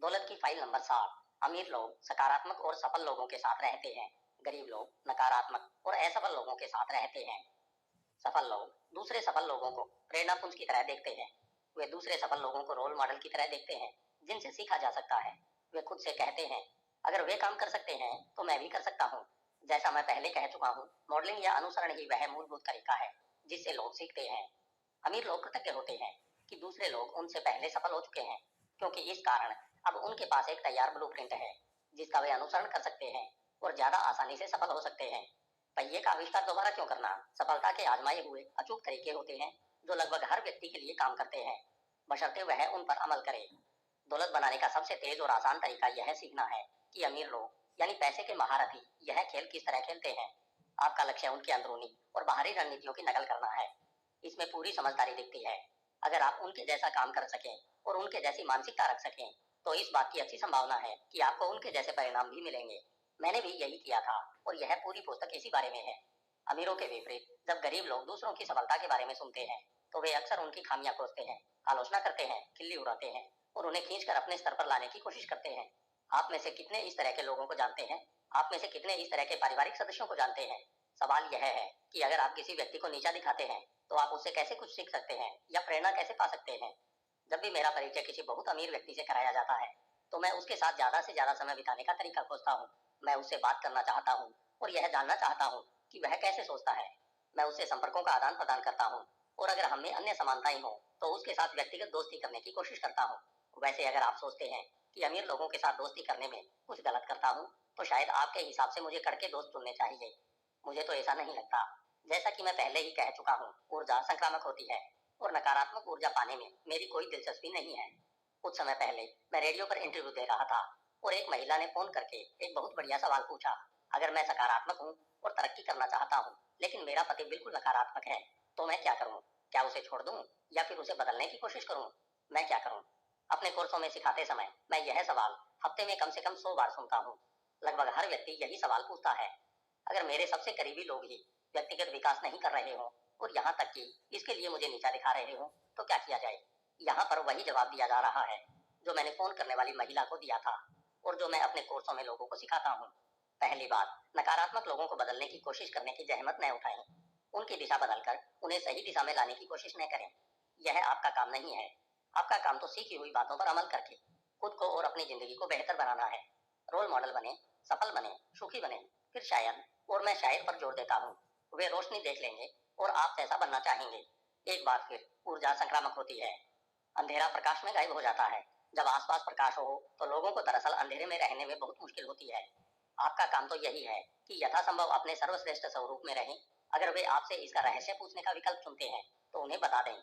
दौलत की file number 60। अमीर लोग सकारात्मक और सफल लोगों के साथ रहते हैं। गरीब लोग नकारात्मक और असफल लोगों के साथ रहते हैं। सफल लोग दूसरे सफल लोगों को प्रेरणापुंज की तरह देखते हैं। वे दूसरे सफल लोगों को रोल मॉडल की तरह देखते हैं, जिनसे सीखा जा सकता है। वे खुद से कहते हैं, अगर वे काम कर सकते हैं तो मैं भी कर सकता हूँ। जैसा मैं पहले कह चुका हूँ, मॉडलिंग या अनुसरण ही वह मूलभूत तरीका है जिससे लोग सीखते हैं। अमीर लोग कृतज्ञ होते हैं कि दूसरे लोग उनसे पहले सफल हो चुके हैं, क्योंकि इस कारण अब उनके पास एक तैयार ब्लूप्रिंट है जिसका वे अनुसरण कर सकते हैं और ज्यादा आसानी से सफल हो सकते हैं। पहिए का आविष्कार दोबारा क्यों करना? सफलता के आजमाए हुए अचूक तरीके होते हैं जो लगभग हर व्यक्ति के लिए काम करते हैं, बशर्ते वह उन पर अमल करे। दौलत बनाने का सबसे तेज और आसान तरीका यह सीखना है कि अमीर लोग यानी पैसे के महारथी यह खेल किस तरह खेलते हैं। आपका लक्ष्य उनकी अंदरूनी और बाहरी रणनीतियों की नकल करना है। इसमें पूरी समझदारी दिखती है। अगर आप उनके जैसा काम कर सकें और उनके जैसी मानसिकता रख सकें तो इस बात की अच्छी संभावना है कि आपको उनके जैसे परिणाम भी मिलेंगे। मैंने भी यही किया था और यह पूरी पुस्तक इसी बारे में है। अमीरों के विपरीत जब गरीब लोग दूसरों की सफलता के बारे में सुनते हैं तो वे अक्सर उनकी खामियां खोजते हैं, आलोचना करते हैं, खिल्ली उड़ाते हैं और उन्हें खींचकर अपने स्तर पर लाने की कोशिश करते हैं। आप में से कितने इस तरह के लोगों को जानते हैं? आप में से कितने इस तरह के पारिवारिक सदस्यों को जानते हैं? सवाल यह है कि अगर आप किसी व्यक्ति को नीचा दिखाते हैं तो आप उससे कैसे कुछ सीख सकते हैं या प्रेरणा कैसे पा सकते हैं? जब भी मेरा परिचय किसी बहुत अमीर व्यक्ति से कराया जाता है तो मैं उसके साथ ज्यादा से ज्यादा समय बिताने का तरीका खोजता हूँ। मैं उससे बात करना चाहता हूँ और यह जानना चाहता हूँ कि वह कैसे सोचता है। मैं उससे संपर्कों का आदान प्रदान करता हूँ और अगर हमें अन्य समानताएं हो तो उसके साथ व्यक्तिगत दोस्ती करने की कोशिश करता हूँ। वैसे अगर आप सोचते हैं कि अमीर लोगों के साथ दोस्ती करने में कुछ गलत करता हूँ तो शायद आपके हिसाब से मुझे कड़के दोस्त चुनने चाहिए। मुझे तो ऐसा नहीं लगता। जैसा कि मैं पहले ही कह चुका हूँ, ऊर्जा संक्रामक होती है और नकारात्मक ऊर्जा पाने में मेरी कोई दिलचस्पी नहीं है। कुछ समय पहले मैं रेडियो पर इंटरव्यू दे रहा था और एक महिला ने फोन करके एक बहुत बढ़िया सवाल पूछा। अगर मैं सकारात्मक हूँ और तरक्की करना चाहता हूँ लेकिन मेरा पति बिल्कुल नकारात्मक है तो मैं क्या करूँ? क्या उसे छोड़ दूँ या फिर उसे बदलने की कोशिश करूँ? मैं क्या करूँ? अपने कोर्सों में सिखाते समय मैं यह सवाल हफ्ते में कम से कम 100 बार सुनता हूँ। लगभग हर व्यक्ति यही सवाल पूछता है। अगर मेरे सबसे करीबी लोग ही व्यक्तिगत विकास नहीं कर रहे हो और यहाँ तक कि इसके लिए मुझे नीचा दिखा रहे हो तो क्या किया जाए? यहाँ पर वही जवाब दिया जा रहा है जो मैंने फोन करने वाली महिला को दिया था और जो मैं अपने कोर्सों में लोगों को सिखाता हूँ। पहली बात, नकारात्मक लोगों को बदलने की कोशिश करने की जहमत न उठाएं। उनकी दिशा बदलकर उन्हें सही दिशा में लाने की कोशिश न करें। यह आपका काम नहीं है। आपका काम तो सीखी हुई बातों पर अमल करके खुद को और अपनी जिंदगी को बेहतर बनाना है। रोल मॉडल बने, सफल बने, सुखी बने, फिर शायद, और मैं शायद पर जोर देता हूँ, वे रोशनी देख लेंगे और आप ऐसा बनना चाहेंगे। एक बार फिर ऊर्जा संक्रामक होती है। अंधेरा प्रकाश में गायब हो जाता है। जब आसपास प्रकाश हो तो लोगों को दरअसल अंधेरे में रहने में बहुत मुश्किल होती है। आपका काम तो यही है कि यथासंभव अपने सर्वश्रेष्ठ स्वरूप में रहें। अगर वे आपसे इसका रहस्य पूछने का विकल्प चुनते हैं तो उन्हें बता दें।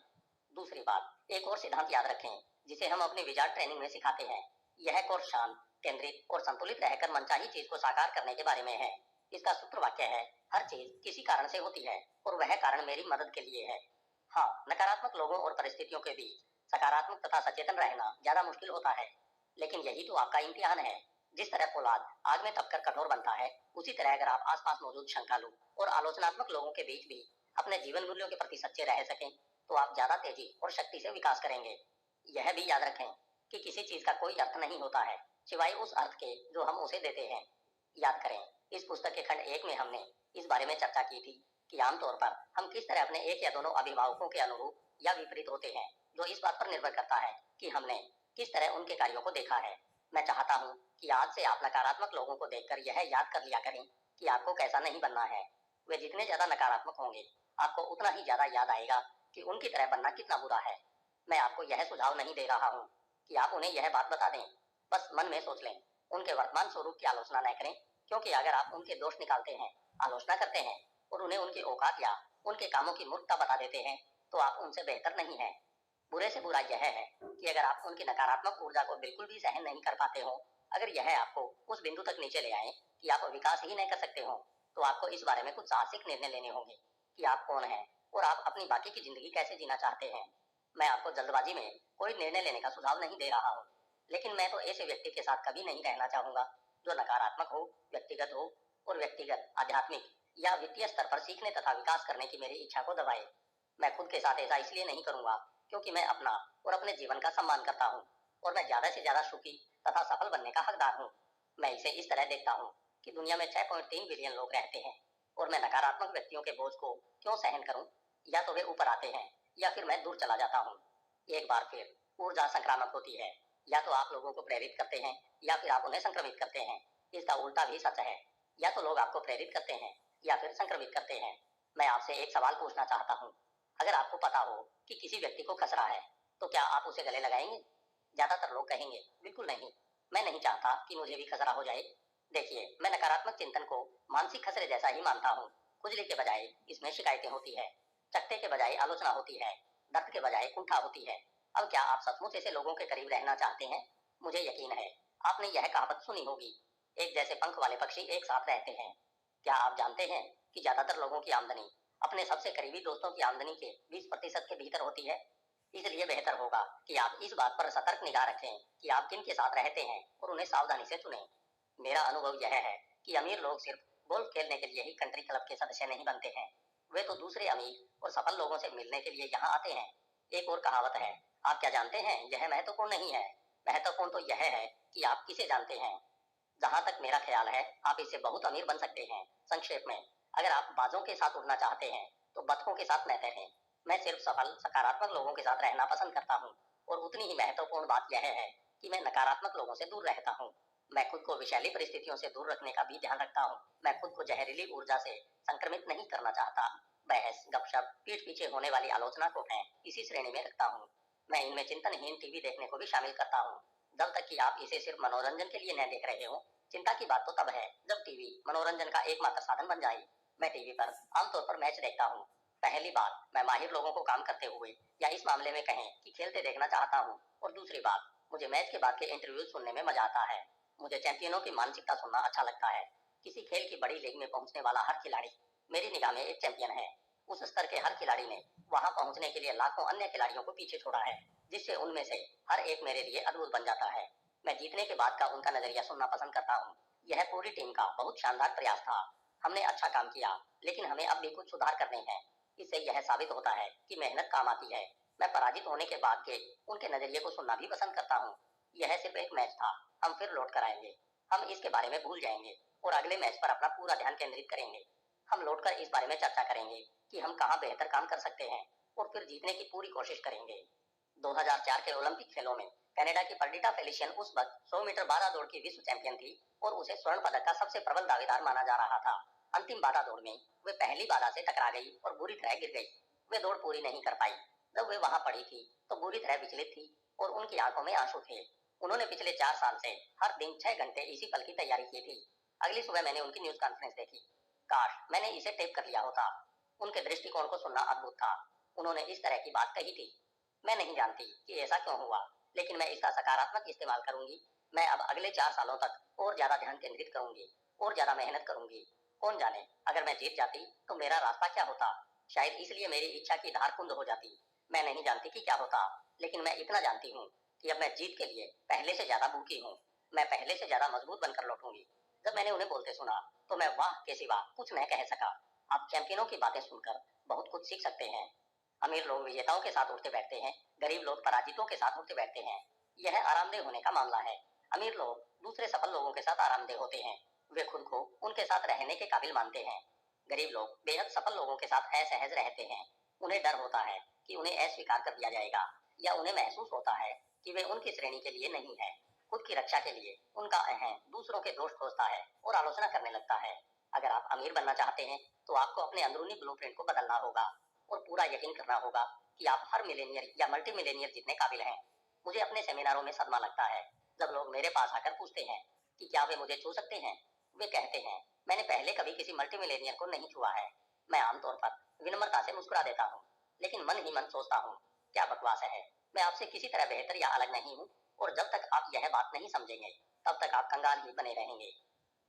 दूसरी बात, एक और सिद्धांत याद रखें जिसे हम अपनी विचार ट्रेनिंग में सिखाते हैं। यह कोर्स शांत, केंद्रित और संतुलित रहकर मनचाही चीज को साकार करने के बारे में है। इसका सूत्र वाक्य है, हर चीज किसी कारण से होती है और वह कारण मेरी मदद के लिए है। हाँ, नकारात्मक लोगों और परिस्थितियों के बीच सकारात्मक तथा सचेतन रहना ज्यादा मुश्किल होता है, लेकिन यही तो आपका इम्तिहान है। जिस तरह फौलाद आग में तपकर कठोर बनता है, उसी तरह अगर आप आसपास मौजूद शंकालु और आलोचनात्मक लोगों के बीच भी अपने जीवन मूल्यों के प्रति सच्चे रह सकें तो आप ज्यादा तेजी और शक्ति से विकास करेंगे। यह भी याद रखें कि किसी चीज का कोई अर्थ नहीं होता है सिवाय उस अर्थ के जो हम उसे देते हैं। याद करें, इस पुस्तक के खंड 1 में हमने इस बारे में चर्चा की थी कि आमतौर पर हम किस तरह अपने एक या दोनों अभिभावकों के अनुरूप या विपरीत होते हैं, जो इस बात पर निर्भर करता है कि हमने किस तरह उनके कार्यों को देखा है। मैं चाहता हूँ कि आज से आप नकारात्मक लोगों को देखकर यह याद कर लिया करें कि आपको कैसा नहीं बनना है। वे जितने ज्यादा नकारात्मक होंगे आपको उतना ही ज्यादा याद आएगा कि उनकी तरह बनना कितना बुरा है। मैं आपको यह सुझाव नहीं दे रहा हूँ कि आप उन्हें यह बात बता दें, बस मन में सोच लें। उनके वर्तमान स्वरूप की आलोचना न करें, क्योंकि अगर आप उनके दोष निकालते हैं, आलोचना करते हैं और उन्हें उनकी औकात या उनके कामों की मूर्खता बता देते हैं तो आप उनसे बेहतर नहीं है। बुरे से बुरा यह है कि अगर आप उनकी नकारात्मक ऊर्जा को बिल्कुल भी सहन नहीं कर पाते हो, अगर यह आपको उस बिंदु तक नीचे ले आए कि आप विकास ही नहीं कर सकते हो, तो आपको इस बारे में कुछ साहसिक निर्णय लेने होंगे कि आप कौन हैं और आप अपनी बाकी की जिंदगी कैसे जीना चाहते हैं। मैं आपको जल्दबाजी में कोई निर्णय लेने का सुझाव नहीं दे रहा हूँ, लेकिन मैं तो ऐसे व्यक्ति के साथ कभी नहीं रहना चाहूंगा जो नकारात्मक हो, व्यक्तिगत हो और व्यक्तिगत, आध्यात्मिक या वित्तीय स्तर पर सीखने तथा विकास करने की मेरी इच्छा को दबाए। मैं खुद के साथ ऐसा इसलिए नहीं करूंगा क्योंकि मैं अपना और अपने जीवन का सम्मान करता हूँ। और मैं ज्यादा से ज्यादा सुखी तथा सफल बनने का हकदार हूँ। मैं इसे इस तरह देखता हूँ कि दुनिया में 6.3 बिलियन लोग रहते हैं और मैं नकारात्मक व्यक्तियों के बोझ को क्यों सहन करूं? या तो वे ऊपर आते हैं या फिर मैं दूर चला जाता हूँ। एक बार फिर ऊर्जा संक्रामक होती है। या तो आप लोगों को प्रेरित करते हैं या फिर आप उन्हें संक्रमित करते हैं। इसका उल्टा भी सच है। या तो लोग आपको प्रेरित करते हैं या फिर संक्रमित करते हैं। मैं आपसे एक सवाल पूछना चाहता हूँ। अगर आपको पता हो कि किसी व्यक्ति को खसरा है तो क्या आप उसे गले लगाएंगे? ज्यादातर लोग कहेंगे बिल्कुल नहीं, मैं नहीं चाहता कि मुझे भी खसरा हो जाए। देखिए, मैं नकारात्मक चिंतन को मानसिक खसरे जैसा ही मानता हूँ। खुजली के बजाय इसमें शिकायतें होती है, चकते के बजाय आलोचना होती है, दर्द के बजाय कुंठा होती है। अब क्या आप सचमुच ऐसे लोगों के करीब रहना चाहते हैं? मुझे यकीन है आपने यह कहावत सुनी होगी, एक जैसे पंख वाले पक्षी एक साथ रहते हैं। क्या आप जानते हैं कि ज्यादातर लोगों की आमदनी अपने सबसे करीबी दोस्तों की आमदनी के 20% के भीतर होती है? इसलिए बेहतर होगा कि आप इस बात पर सतर्क निगाह रखें कि आप किन के साथ रहते हैं और उन्हें सावधानी से चुनें। मेरा अनुभव यह है कि अमीर लोग सिर्फ गोल्फ खेलने के लिए ही कंट्री क्लब के सदस्य नहीं बनते हैं, वे तो दूसरे अमीर और सफल लोगों से मिलने के लिए यहाँ आते हैं। एक और कहावत है, आप क्या जानते हैं यह महत्वपूर्ण नहीं है, महत्वपूर्ण तो यह है कि आप किसे जानते हैं। जहां तक मेरा ख्याल है आप इससे बहुत अमीर बन सकते हैं। संक्षेप में, अगर आप बाजों के साथ उड़ना चाहते हैं तो बतखों के साथ न तैरें। मैं सिर्फ सफल सकारात्मक लोगों के साथ रहना पसंद करता हूँ और उतनी ही महत्वपूर्ण बात यह है कि मैं नकारात्मक लोगों से दूर रहता हूँ। मैं खुद को विषैली परिस्थितियों से दूर रखने का भी ध्यान रखता हूँ। मैं खुद को जहरीली ऊर्जा से संक्रमित नहीं करना चाहता। बहस, गपशप, पीठ पीछे होने वाली आलोचना को मैं इसी श्रेणी में रखता हूँ। मैं इनमें चिंतनहीन टीवी देखने को भी शामिल करता हूँ। जब तक कि आप इसे सिर्फ मनोरंजन के लिए न देख रहे हो। चिंता की बात तो तब है जब टीवी मनोरंजन का एकमात्र साधन बन जाए। मैं टीवी पर आमतौर पर मैच देखता हूँ। पहली बात, मैं माहिर लोगों को काम करते हुए या इस मामले में कहें कि खेलते देखना चाहता हूँ। और दूसरी बात, मुझे मैच के बाद के इंटरव्यू सुनने में मजा आता है। मुझे चैंपियनों की मानसिकता सुनना अच्छा लगता है। किसी खेल की बड़ी लीग में पहुंचने वाला हर खिलाड़ी मेरी निगाह में एक चैंपियन है। उस स्तर के हर खिलाड़ी ने वहां पहुंचने के लिए लाखों अन्य खिलाड़ियों को पीछे छोड़ा है, जिससे उनमें से हर एक मेरे लिए अद्भुत बन जाता है। मैं जीतने के बाद का उनका नजरिया सुनना पसंद करता हूँ। यह पूरी टीम का बहुत शानदार प्रयास था, हमने अच्छा काम किया, लेकिन हमें अब भी कुछ सुधार करने हैं। इससे यह साबित होता है कि मेहनत काम आती है। मैं पराजित होने के बाद के उनके नजरिए को सुनना भी पसंद करता हूँ। यह सिर्फ एक मैच था, हम फिर लौट कर आएंगे। हम इसके बारे में भूल जाएंगे और अगले मैच पर अपना पूरा ध्यान केंद्रित करेंगे। हम लौटकर इस बारे में चर्चा करेंगे कि हम कहाँ बेहतर काम कर सकते हैं और फिर जीतने की पूरी कोशिश करेंगे। 2004 के ओलंपिक खेलों में कनाडा की पर्डिटा फेलिशियन उस वक्त 100 मीटर बाधा दौड़ की विश्व चैंपियन थी और उसे स्वर्ण पदक का सबसे प्रबल दावेदार माना जा रहा था। अंतिम बाधा दौड़ में वे पहली बाधा से टकरा गई और बुरी तरह गिर गई। वे दौड़ पूरी नहीं कर पाई। जब वे वहां पड़ी थी तो बुरी तरह विचलित थी और उनकी आंखों में आंसू थे। उन्होंने पिछले 4 साल से हर दिन 6 घंटे इसी पल की तैयारी की थी। अगली सुबह मैंने उनकी न्यूज कॉन्फ्रेंस देखी। काश मैंने इसे टेप कर लिया होता। उनके दृष्टिकोण को सुनना अद्भुत था। उन्होंने इस तरह की बात कही थी, मैं नहीं जानती कि ऐसा क्यों हुआ, लेकिन मैं इसका सकारात्मक इस्तेमाल करूंगी। मैं अब अगले 4 सालों तक और ज्यादा ध्यान केंद्रित करूंगी और ज्यादा मेहनत करूंगी। कौन जाने, अगर मैं जीत जाती तो मेरा रास्ता क्या होता? शायद इसलिए मेरी इच्छा की धार कुंद हो जाती। मैं नहीं जानती कि क्या होता, लेकिन मैं इतना जानती हूँ कि अब मैं जीत के लिए पहले से ज्यादा भूखी हूँ। मैं पहले से ज्यादा मजबूत बनकर लौटूंगी। जब मैंने उन्हें बोलते सुना तो मैं वाह के सिवा कुछ नहीं कह सका। आप चैंपियनों की बातें सुनकर बहुत कुछ सीख सकते हैं। अमीर लोग विजेताओं के साथ उठते बैठते हैं, गरीब लोग पराजितों के साथ उठते बैठते हैं। यह आरामदेह होने का मामला है। अमीर लोग दूसरे सफल लोगों के साथ आरामदेह होते हैं, वे खुद को उनके साथ रहने के काबिल मानते हैं। गरीब लोग बेहद सफल लोगों के साथ असहज रहते हैं। उन्हें डर होता है कि उन्हें अस्वीकार कर दिया जाएगा या उन्हें महसूस होता है कि वे उनकी श्रेणी के लिए नहीं है। खुद की रक्षा के लिए उनका अहं दूसरों के दोष खोजता है और आलोचना करने लगता है। अगर आप अमीर बनना चाहते हैं तो आपको अपने अंदरूनी ब्लूप्रिंट को बदलना होगा और पूरा यकीन करना होगा कि आप हर मिलेनियर या मल्टी मिलेनियर जितने काबिल हैं। मुझे अपने सेमिनारों में सदमा लगता है जब लोग मेरे पास आकर पूछते हैं कि क्या वे मुझे छू सकते हैं। वे कहते हैं, मैंने पहले कभी किसी मल्टी मिलेनियर को नहीं छुआ है। मैं आमतौर पर विनम्रता से मुस्कुरा देता हूँ, लेकिन मन ही मन सोचता हूँ, क्या बकवास है, मैं आपसे किसी तरह बेहतर या अलग नहीं हूँ। और जब तक आप यह बात नहीं समझेंगे तब तक आप कंगाल ही बने रहेंगे।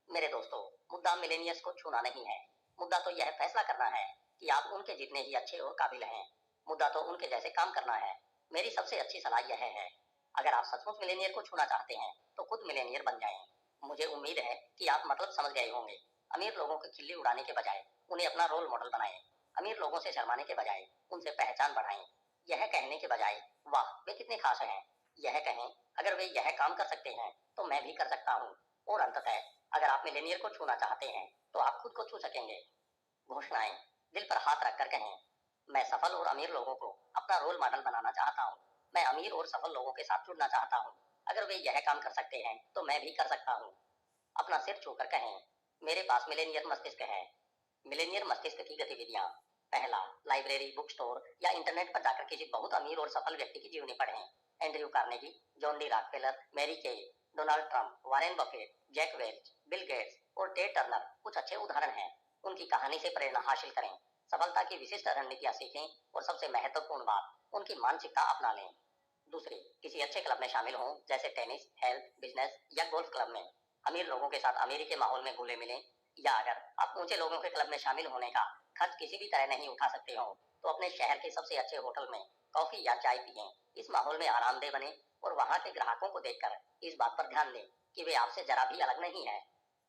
मेरे दोस्तों, मुद्दा मिलेनियर्स को छूना नहीं है। मुद्दा तो यह फैसला करना है कि आप उनके जितने ही अच्छे और काबिल हैं। मुद्दा तो उनके जैसे काम करना है। मेरी सबसे अच्छी सलाह यह है, अगर आप सचमुच मिलेनियर को छूना चाहते हैं तो खुद मिलेनियर बन जाएं। मुझे उम्मीद है कि आप मतलब समझ गए होंगे। अमीर लोगों की खिल्ली उड़ाने के बजाय उन्हें अपना रोल मॉडल बनाएं। अमीर लोगों से शर्माने के बजाय उनसे पहचान बढ़ाएं। यह कहने के बजाय वाह वे कितने खास हैं, यह कहें, अगर वे यह काम कर सकते हैं तो मैं भी कर सकता हूँ। और अंततः अगर आप मिलेनियर को छूना चाहते हैं तो आप खुद को छू सकेंगे। घोषणाएं दिल पर हाथ रखकर कहें, मैं सफल और अमीर लोगों को अपना रोल मॉडल बनाना चाहता हूँ। मैं अमीर और सफल लोगों के साथ जुड़ना चाहता हूँ। अगर वे यह काम कर सकते हैं तो मैं भी कर सकता हूँ। अपना सिर छूकर कहें, मेरे पास मिलेनियर मस्तिष्क है। मिलेनियर मस्तिष्क की गतिविधियां। पहला, लाइब्रेरी, बुक स्टोर या इंटरनेट पर जाकर किसी बहुत अमीर और सफल व्यक्ति की जीवनी पढ़ें। Andrew Carnegie, John D Rockefeller, Mary Kay, Donald Trump, Warren Buffett, Jack Welch, Bill Gates और टेड टर्नर कुछ अच्छे उदाहरण हैं। उनकी कहानी से प्रेरणा हासिल करें, सफलता की विशिष्ट रणनीतियां सीखें और सबसे महत्वपूर्ण बात, उनकी मानसिकता अपना लें। दूसरे, किसी अच्छे क्लब में शामिल हों, जैसे टेनिस, हेल्थ, बिजनेस या गोल्फ क्लब में। अमीर लोगों के साथ अमीरी के माहौल में घुले मिलें। या अगर आप ऊंचे लोगों के क्लब में शामिल होने का खर्च किसी भी तरह नहीं उठा सकते हो तो अपने शहर के सबसे अच्छे होटल में कॉफी या चाय पिएं। इस माहौल में आरामदेह बने और वहां के ग्राहकों को देखकर इस बात पर ध्यान दें कि वे आपसे जरा भी अलग नहीं है।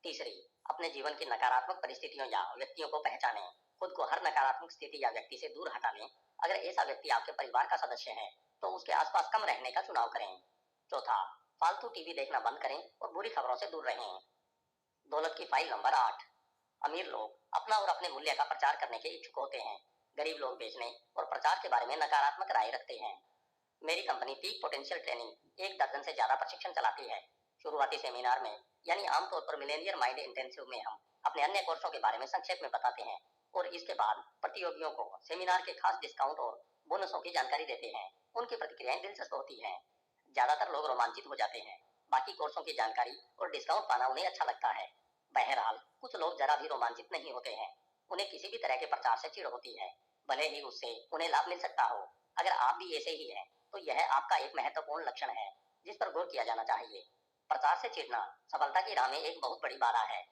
तीसरी, अपने जीवन की नकारात्मक परिस्थितियों या व्यक्तियों को पहचानें। खुद को हर नकारात्मक स्थिति या व्यक्ति से दूर हटा लें। अगर ऐसा व्यक्ति आपके परिवार का सदस्य है तो उसके आसपास कम रहने का चुनाव करें। चौथा, फालतू टीवी देखना बंद करें और बुरी खबरों से दूर रहें। दौलत की फाइल नंबर 8। अमीर लोग अपना और अपने मूल्य का प्रचार करने के इच्छुक होते हैं। गरीब लोग बेचने और प्रचार के बारे में नकारात्मक राय रखते हैं। मेरी कंपनी पीक पोटेंशियल ट्रेनिंग 1 दर्जन से ज्यादा प्रशिक्षण चलाती है। शुरुआती सेमिनार में, यानी आमतौर पर मिलेनियर माइंड इंटेंसिव में, हम अपने अन्य कोर्सों के बारे में संक्षेप में बताते हैं और इसके बाद प्रतियोगियों को सेमिनार के खास डिस्काउंट और बोनसों की जानकारी देते हैं। उनकी प्रतिक्रियाएं दिलचस्प होती हैं। ज्यादातर लोग रोमांचित हो जाते हैं। बाकी कोर्सों की जानकारी और डिस्काउंट पाना उन्हें अच्छा लगता है। बहरहाल कुछ लोग जरा भी रोमांचित नहीं होते हैं। उन्हें किसी भी तरह के प्रचार से चिढ़ होती है, भले ही उससे उन्हें लाभ मिल सकता हो। अगर आप भी ऐसे ही हैं तो यह आपका एक महत्वपूर्ण लक्षण है जिस पर गौर किया जाना चाहिए। प्रचार से चिढ़ना सफलता की राह में एक बहुत बड़ी बाधा है।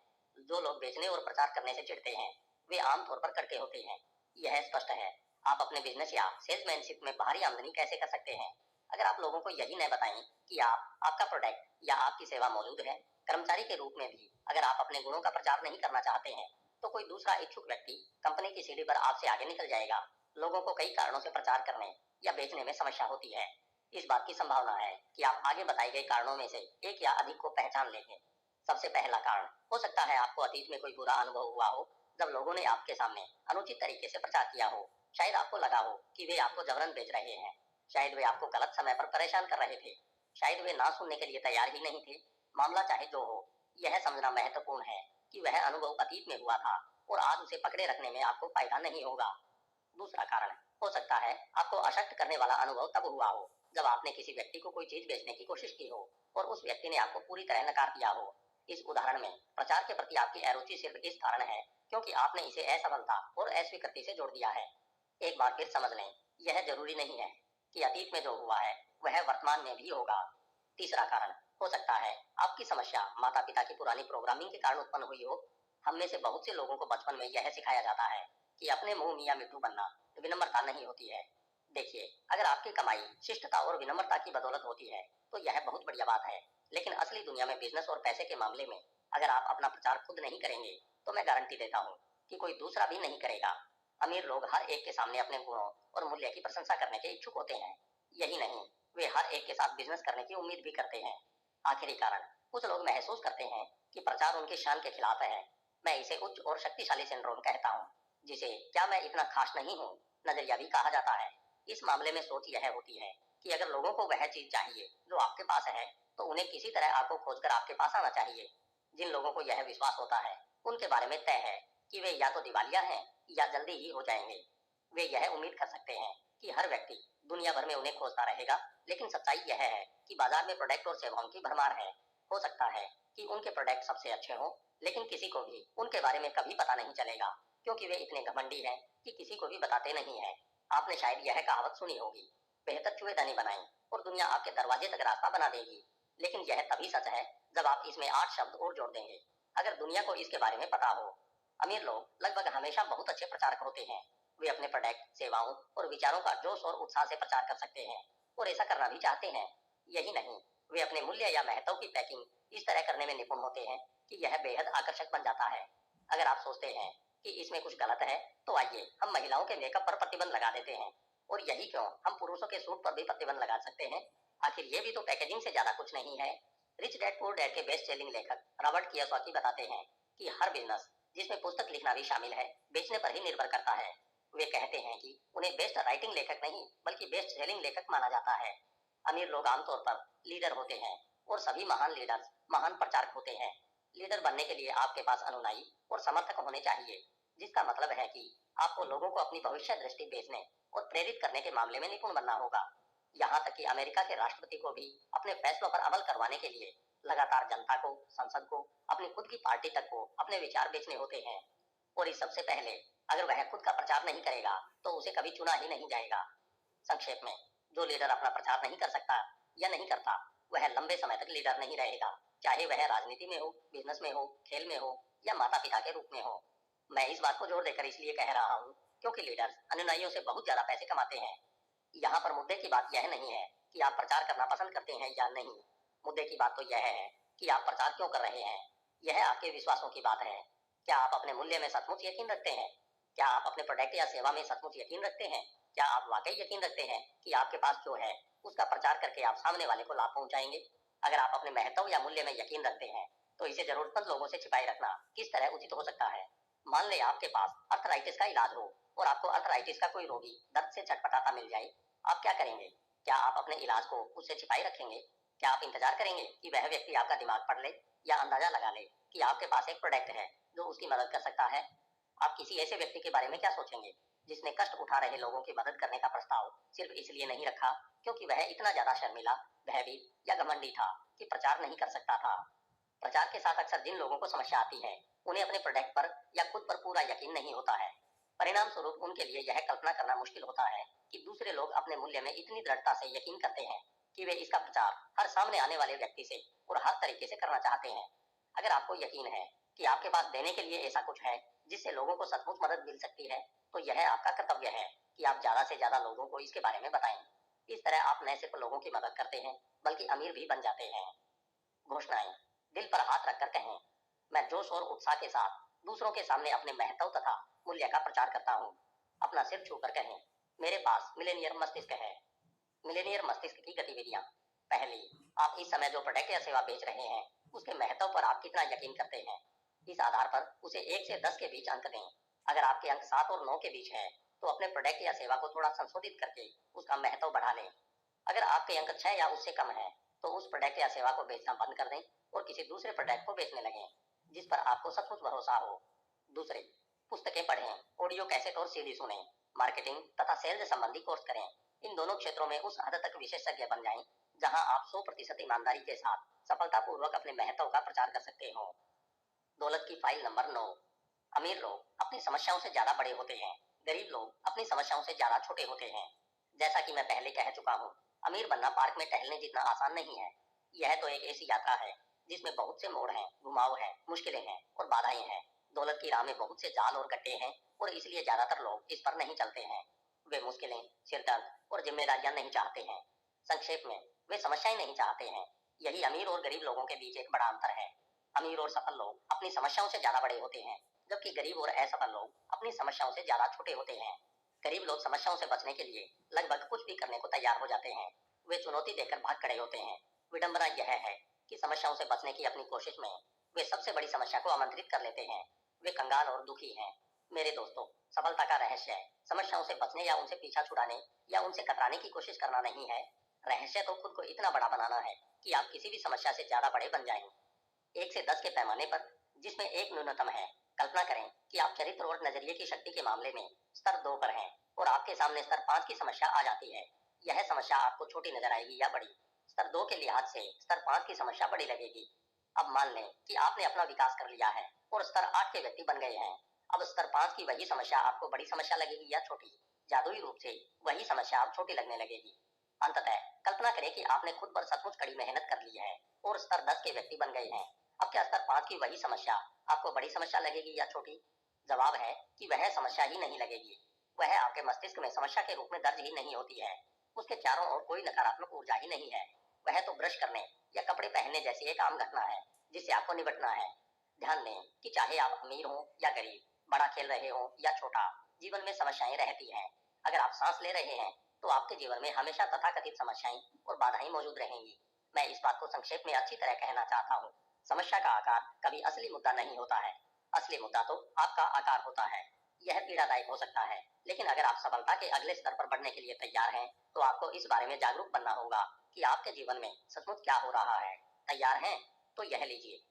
जो लोग बेचने और प्रचार करने से चिढ़ते हैं वे आमतौर पर कड़के होते हैं। यह स्पष्ट है। आप अपने बिजनेस या सेल्समैनशिप में बाहरी आमदनी कैसे कर सकते हैं अगर आप लोगों को यही न बताएं कि आपका प्रोडक्ट या आपकी सेवा मौजूद है। कर्मचारी के रूप में भी अगर आप अपने गुणों का प्रचार नहीं करना चाहते हैं तो कोई दूसरा इच्छुक व्यक्ति कंपनी की सीढ़ी पर आपसे आगे निकल जाएगा। लोगों को कई कारणों से प्रचार करने या बेचने में समस्या होती है। इस बात की संभावना है कि आप आगे बताए गए कारणों में से एक या अधिक को पहचान लेंगे। सबसे पहला कारण, हो सकता है आपको अतीत में कोई बुरा अनुभव हुआ हो जब लोगों ने आपके सामने अनुचित तरीके से प्रचार किया हो। शायद आपको लगा हो कि वे आपको जबरन बेच रहे हैं। शायद वे आपको गलत समय पर परेशान कर रहे थे। शायद वे ना सुनने के लिए तैयार ही नहीं थे। मामला चाहे जो हो, यह समझना महत्वपूर्ण है कि वह अनुभव अतीत में हुआ था और आज उसे पकड़े रखने में आपको फायदा नहीं होगा। दूसरा कारण, हो सकता है आपको अशक्त करने वाला अनुभव तब हुआ हो जब आपने किसी व्यक्ति को कोई चीज बेचने की कोशिश की हो और उस व्यक्ति ने आपको पूरी तरह नकार दिया हो। इस उदाहरण में प्रचार के प्रति आपकी अरुचि सिर्फ इस कारण है क्योंकि आपने इसे असफलता और अस्वीकृति से जोड़ दिया है। एक बार फिर समझ लें, यह जरूरी नहीं है कि अतीत में जो हुआ है वह वर्तमान में भी होगा। तीसरा कारण, हो सकता है आपकी समस्या माता पिता की पुरानी प्रोग्रामिंग के कारण उत्पन्न हुई हो। हम में से बहुत से लोगों को बचपन में यह सिखाया जाता है कि अपने मुंह मियां मिट्टू बनना विनम्रता नहीं होती है। देखिए, अगर आपकी कमाई शिष्टता और विनम्रता की बदौलत होती है तो यह बहुत बढ़िया बात है। लेकिन असली दुनिया में बिजनेस और पैसे के मामले में अगर आप अपना प्रचार खुद नहीं करेंगे तो मैं गारंटी देता हूँ कि कोई दूसरा भी नहीं करेगा। अमीर लोग हर एक के सामने अपने गुणों और मूल्य की प्रशंसा करने के इच्छुक होते हैं। यही नहीं, वे हर एक के साथ बिजनेस करने की उम्मीद भी करते हैं। आखिरी कारण, कुछ लोग महसूस करते हैं कि प्रचार उनकी शान के खिलाफ है। मैं इसे उच्च और शक्तिशाली सिंड्रोम कहता हूँ, जिसे क्या मैं इतना खास नहीं हूँ नजरिया भी कहा जाता है। इस मामले में सोच यह होती है कि अगर लोगों को वह चीज चाहिए जो आपके पास है तो उन्हें किसी तरह आपको खोजकर आपके पास आना चाहिए। जिन लोगों को यह विश्वास होता है उनके बारे में तय है कि वे या तो दिवालिया हैं या जल्दी ही हो जाएंगे। वे यह उम्मीद कर सकते हैं कि हर व्यक्ति दुनिया भर में उन्हें खोजता रहेगा, लेकिन सच्चाई यह है कि बाजार में प्रोडक्ट और सेवाओं की भरमार है। हो सकता है कि उनके प्रोडक्ट सबसे अच्छे हों, लेकिन किसी को भी उनके बारे में कभी पता नहीं चलेगा क्योंकि वे इतने घमंडी हैं कि किसी को भी बताते नहीं हैं। आपने शायद यह कहावत सुनी होगी, बेहतर चूहेदानी बनाएं और दुनिया आपके दरवाजे तक रास्ता बना देगी। लेकिन यह तभी सच है जब आप इसमें 8 शब्द और जोड़ देंगे, अगर दुनिया को इसके बारे में पता हो। अमीर लोग लगभग हमेशा बहुत अच्छे प्रचारक होते हैं। वे अपने प्रोडक्ट, सेवाओं और विचारों का जोश और उत्साह से प्रचार कर सकते हैं और ऐसा करना भी चाहते हैं। यही नहीं, वे अपने मूल्य या महत्व की पैकिंग इस तरह करने में निपुण होते हैं कि यह बेहद आकर्षक बन जाता है। अगर आप सोचते हैं कि इसमें कुछ गलत है तो आइए हम महिलाओं के मेकअप पर प्रतिबंध लगा देते हैं, और यही क्यों हम पुरुषों के सूट पर भी प्रतिबंध लगा सकते हैं। आखिर ये भी तो पैकेजिंग से ज्यादा कुछ नहीं है। रिच डैड पुअर डैड के बेस्ट सेलिंग लेखक रॉबर्ट कियोसाकी बताते हैं कि हर बिजनेस, जिसमें पुस्तक लिखना भी शामिल है, बेचने पर ही निर्भर करता है। वे कहते हैं कि उन्हें बेस्ट राइटिंग लेखक नहीं बल्कि बेस्ट सेलिंग लेखक माना जाता है। अमीर लोग आमतौर पर लीडर होते हैं और सभी महान लीडर्स महान प्रचारक होते हैं। लीडर बनने के लिए आपके पास अनुयायी और समर्थक होने चाहिए, जिसका मतलब है कि आपको लोगों को अपनी भविष्य दृष्टि बेचने और प्रेरित करने के मामले में निपुण बनना होगा। यहाँ तक कि अमेरिका के राष्ट्रपति को भी अपने फैसलों पर अमल करवाने के लिए लगातार जनता को, संसद को, अपनी खुद की पार्टी तक को अपने विचार बेचने होते हैं। और इस सबसे पहले अगर वह खुद का प्रचार नहीं करेगा तो उसे कभी चुना ही नहीं जाएगा। संक्षेप में, जो लीडर अपना प्रचार नहीं कर सकता या नहीं करता, वह लंबे समय तक लीडर नहीं रहेगा, चाहे वह राजनीति में हो, बिजनेस में हो, खेल में हो या माता पिता के रूप में हो। मैं इस बात को जोर देकर इसलिए कह रहा हूँ क्योंकि लीडर्स अनुयायियों से बहुत ज्यादा पैसे कमाते हैं। यहाँ पर मुद्दे की बात यह नहीं है कि आप प्रचार करना पसंद करते हैं या नहीं। मुद्दे की बात तो यह है कि आप प्रचार क्यों कर रहे हैं। यह आपके विश्वासों की बात है। क्या आप अपने मूल्य में सचमुच यकीन रखते हैं? क्या आप अपने प्रोडक्ट या सेवा में सचमुच यकीन रखते हैं? क्या आप वाकई यकीन रखते हैं कि आपके पास जो है उसका प्रचार करके आप सामने वाले को लाभ पहुंचाएंगे? अगर आप अपने महत्व या मूल्य में यकीन रखते हैं तो इसे जरूरतमंद लोगों से छिपाए रखना किस तरह उचित हो सकता है? मान ले आपके पास अर्थराइटिस का इलाज हो और आपको अर्थराइटिस का कोई रोगी दर्द से छटपटाता मिल जाए, आप क्या करेंगे? क्या आप अपने इलाज को उससे छिपाए रखेंगे? क्या आप इंतजार करेंगे कि वह व्यक्ति आपका दिमाग पढ़ ले या अंदाजा लगा ले कि आपके पास एक प्रोडक्ट है जो उसकी मदद कर सकता है? आप किसी ऐसे व्यक्ति के बारे में क्या सोचेंगे जिसने कष्ट उठा रहे लोगों की मदद करने का प्रस्ताव सिर्फ इसलिए नहीं रखा क्योंकि वह इतना ज्यादा शर्मिला, भयभीत या घमंडी था कि प्रचार नहीं कर सकता था? प्रचार के साथ अक्सर जिन लोगों को समस्या आती है उन्हें अपने प्रोडक्ट पर या खुद पर पूरा यकीन नहीं होता है। परिणाम स्वरूप उनके लिए यह कल्पना करना मुश्किल होता है कि दूसरे लोग अपने मूल्य में इतनी दृढ़ता से यकीन करते हैं कि वे इसका प्रचार हर सामने आने वाले व्यक्ति से और हर तरीके से करना चाहते हैं। अगर आपको यकीन है कि आपके पास देने के लिए ऐसा कुछ है जिससे लोगों को सचमुच मदद मिल सकती है, तो यह आपका कर्तव्य है कि आप ज्यादा से ज्यादा लोगों को इसके बारे में बताएं। इस तरह आप न सिर्फ लोगों की मदद करते हैं बल्कि अमीर भी बन जाते हैं। घोषणाएं। दिल पर हाथ रखकर कहें, मैं जोश और उत्साह के साथ दूसरों के सामने अपने महत्व तथा मूल्य का प्रचार करता हूँ। अपना सिर छूकर कहें, मेरे पास मिलेनियर मस्तिष्क है। मिलेनियर मस्तिष्क की गतिविधियां। पहली, आप इस समय जो प्रोडक्ट या सेवा बेच रहे हैं उसके महत्व पर आप कितना यकीन करते हैं। इस आधार पर उसे 1 से 10 के बीच अंक दें। अगर आपके अंक 7 और 9 के बीच है तो अपने प्रोडक्ट या सेवा को थोड़ा संशोधित करके उसका महत्व बढ़ा लें। अगर आपके अंक 6 या उससे कम है तो उस प्रोडक्ट या सेवा को बेचना बंद कर दें और किसी दूसरे प्रोडक्ट को बेचने लगें जिस पर आपको सचमुच भरोसा हो। दूसरे, पुस्तकें पढ़ें, ऑडियो कैसेट और सीडी सुनें, मार्केटिंग तथा सेल्स संबंधी कोर्स करें। इन दोनों क्षेत्रों में उस हद तक विशेषज्ञ बन जाएं जहां आप 100% ईमानदारी के साथ सफलतापूर्वक अपने महत्व का प्रचार कर सकते हो। दौलत की फाइल नंबर 9। अमीर लोग अपनी समस्याओं से ज्यादा बड़े होते हैं, गरीब लोग अपनी समस्याओं से ज्यादा छोटे होते हैं। जैसा कि मैं पहले कह चुका हूँ, अमीर बनना पार्क में टहलने जितना आसान नहीं है। यह तो एक ऐसी यात्रा है जिसमें बहुत से मोड़ हैं, घुमाव हैं, मुश्किलें हैं और बाधाएं हैं। दौलत की राह में बहुत से जाल और गड्ढे हैं और इसलिए ज्यादातर लोग इस पर नहीं चलते हैं। वे मुश्किलें, सिरदर्द और जिम्मेदारियां नहीं चाहते हैं। संक्षेप में, वे समस्याएं नहीं चाहते हैं। यही अमीर और गरीब लोगों के बीच एक बड़ा अंतर है। अमीर और सफल लोग अपनी समस्याओं से ज्यादा बड़े होते हैं, जबकि गरीब और असफल लोग अपनी समस्याओं से ज्यादा छोटे होते हैं। गरीब लोग समस्याओं से बचने के लिए लगभग कुछ भी करने को तैयार हो जाते हैं। वे चुनौती देकर भाग खड़े होते हैं। विडंबना यह है कि समस्याओं से बचने की अपनी कोशिश में वे सबसे बड़ी समस्या को आमंत्रित कर लेते हैं। वे कंगाल और दुखी हैं। मेरे दोस्तों, सफलता का रहस्य समस्याओं से बचने या उनसे पीछा छुड़ाने या उनसे कतराने की कोशिश करना नहीं है। रहस्य तो खुद को इतना बड़ा बनाना है कि आप किसी भी समस्या से ज्यादा बड़े बन जाएं। 1 से 10 के पैमाने पर, जिसमें 1 न्यूनतम है, कल्पना करें कि आप चरित्र और नजरिए की शक्ति के मामले में स्तर 2 पर हैं और आपके सामने स्तर 5 की समस्या आ जाती है। यह समस्या आपको छोटी नजर आएगी या बड़ी? स्तर 2 के लिहाज से स्तर 5 की समस्या बड़ी लगेगी। अब मान लें कि आपने अपना विकास कर लिया है और स्तर 8 के व्यक्ति बन गए हैं। अब स्तर 5 की वही समस्या आपको बड़ी समस्या लगेगी या छोटी? जादुई रूप से वही समस्या अब छोटी लगने लगेगी। अंततः कल्पना करें कि आपने खुद पर सचमुच कड़ी मेहनत कर ली है और स्तर 10 के व्यक्ति बन गए हैं। अब क्या स्तर 5 की वही समस्या आपको बड़ी समस्या लगेगी या छोटी? जवाब है कि वह समस्या ही नहीं लगेगी। वह आपके मस्तिष्क में समस्या के रूप में दर्ज ही नहीं होती है। उसके चारों ओर कोई नकारात्मक ऊर्जा ही नहीं है। वह तो ब्रश करने या कपड़े पहनने जैसी एक आम घटना है जिससे आपको निपटना है। ध्यान दें कि चाहे आप अमीर हो या गरीब, बड़ा खेल रहे हो या छोटा, जीवन में समस्याएं रहती हैं। अगर आप सांस ले रहे हैं तो आपके जीवन में हमेशा तथाकथित समस्याएं और बाधाएं मौजूद रहेंगी। मैं इस बात को संक्षेप में अच्छी तरह कहना चाहता हूँ। समस्या का आकार कभी असली मुद्दा नहीं होता है। असली मुद्दा तो आपका आकार होता है। यह पीड़ादायक हो सकता है, लेकिन अगर आप सफलता के अगले स्तर पर बढ़ने के लिए तैयार हैं, तो आपको इस बारे में जागरूक बनना होगा कि आपके जीवन में सचमुच क्या हो रहा है। तैयार हैं? तो यह लीजिए।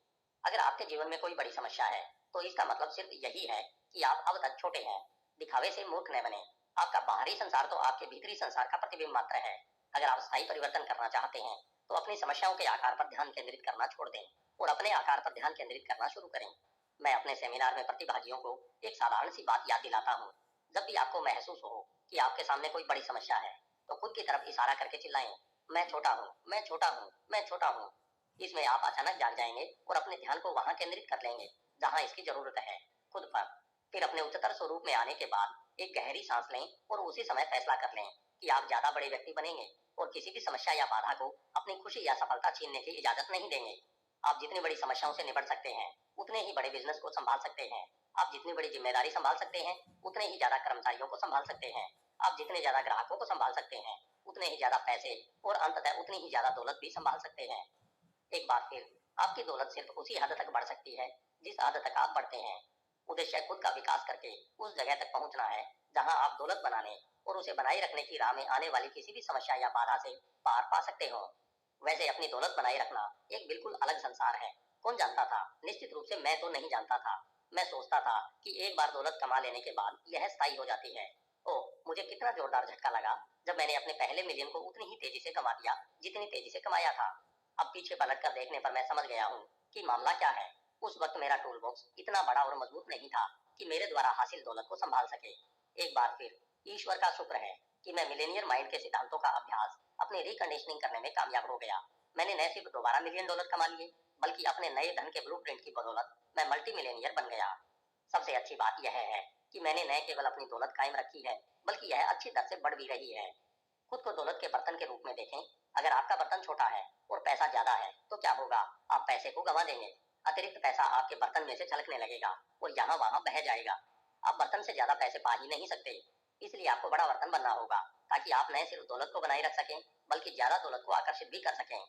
अगर आपके जीवन में कोई बड़ी समस्या है, तो इसका मतलब सिर्फ यही है कि आप अब तक छोटे हैं। दिखावे से मूर्ख न बने। आपका बाहरी संसार तो आपके भीतरी संसार का प्रतिबिंब मात्र है। अगर आप स्थायी परिवर्तन करना चाहते हैं, तो अपनी समस्याओं के आकार पर ध्यान केंद्रित करना छोड़ दें और अपने आकार पर ध्यान केंद्रित करना शुरू करें। मैं अपने सेमिनार में प्रतिभागियों को एक साधारण सी बात याद दिलाता हूँ। जब भी आपको महसूस हो कि आपके सामने कोई बड़ी समस्या है, तो खुद की तरफ इशारा करके चिल्लाएं, मैं छोटा हूँ, मैं छोटा हूँ, मैं छोटा हूँ। इसमें आप अचानक जाग जाएंगे और अपने ध्यान को वहां केंद्रित कर लेंगे जहां इसकी जरूरत है, खुद पर। फिर अपने उच्चतर स्वरूप में आने के बाद एक गहरी सांस लें और उसी समय फैसला कर लें कि आप ज्यादा बड़े व्यक्ति बनेंगे और किसी भी समस्या या बाधा को अपनी खुशी या सफलता छीनने की इजाजत नहीं देंगे। आप जितनी बड़ी समस्याओं से निपट सकते हैं, उतने ही बड़े बिजनेस को संभाल सकते हैं। आप जितनी बड़ी जिम्मेदारी संभाल सकते हैं, उतने ही ज्यादा कर्मचारियों को संभाल सकते हैं। आप जितने ज्यादा ग्राहकों को संभाल सकते हैं, उतने ही ज्यादा पैसे और अंततः उतनी ही ज्यादा दौलत भी संभाल सकते हैं। एक बार फिर, आपकी दौलत सिर्फ उसी हद तक बढ़ सकती है जिस हद तक आप बढ़ते हैं। उद्देश्य खुद का विकास करके उस जगह तक पहुंचना है जहां आप दौलत बनाने और उसे बनाए रखने की राह में आने वाली किसी भी समस्या या बाधा से पार पा सकते हो। वैसे अपनी दौलत बनाए रखना एक बिल्कुल अलग संसार है। कौन जानता था? निश्चित रूप से मैं तो नहीं जानता था। मैं सोचता था कि एक बार दौलत कमा लेने के बाद यह स्थायी हो जाती है। ओह, मुझे कितना जोरदार झटका लगा जब मैंने अपने पहले मिलियन को उतनी ही तेजी से कमा दिया जितनी तेजी से कमाया था। अब पीछे पलट कर देखने पर मैं समझ गया हूँ कि मामला क्या है। उस वक्त मेरा टूल बॉक्स इतना बड़ा और मजबूत नहीं था कि मेरे द्वारा हासिल दौलत को संभाल सके। एक बार फिर, ईश्वर का शुक्र है कि मैं मिलेनियर माइंड के सिद्धांतों का अभ्यास अपने रिकंडीशनिंग करने में कामयाब हो गया। मैंने न सिर्फ दोबारा मिलियन डॉलर कमा लिए, बल्कि अपने नए धन के ब्लूप्रिंट की बदौलत मैं मल्टी मिलेनियर बन गया। सबसे अच्छी बात यह है कि मैंने न केवल अपनी दौलत कायम रखी है, बल्कि यह अच्छी तरह से बढ़ भी रही है। खुद को दौलत के बर्तन के रूप में देखें। अगर आपका बर्तन छोटा है और पैसा ज्यादा है, तो क्या होगा? आप पैसे को गंवा देंगे। अतिरिक्त पैसा आपके बर्तन में से छलकने लगेगा और यहाँ वहां बह जाएगा। आप बर्तन से ज्यादा पैसे पा ही नहीं सकते। इसलिए आपको बड़ा बर्तन बनना होगा, ताकि आप न सिर्फ दौलत को बनाए रख सकें, बल्कि ज्यादा दौलत को आकर्षित भी कर सकें।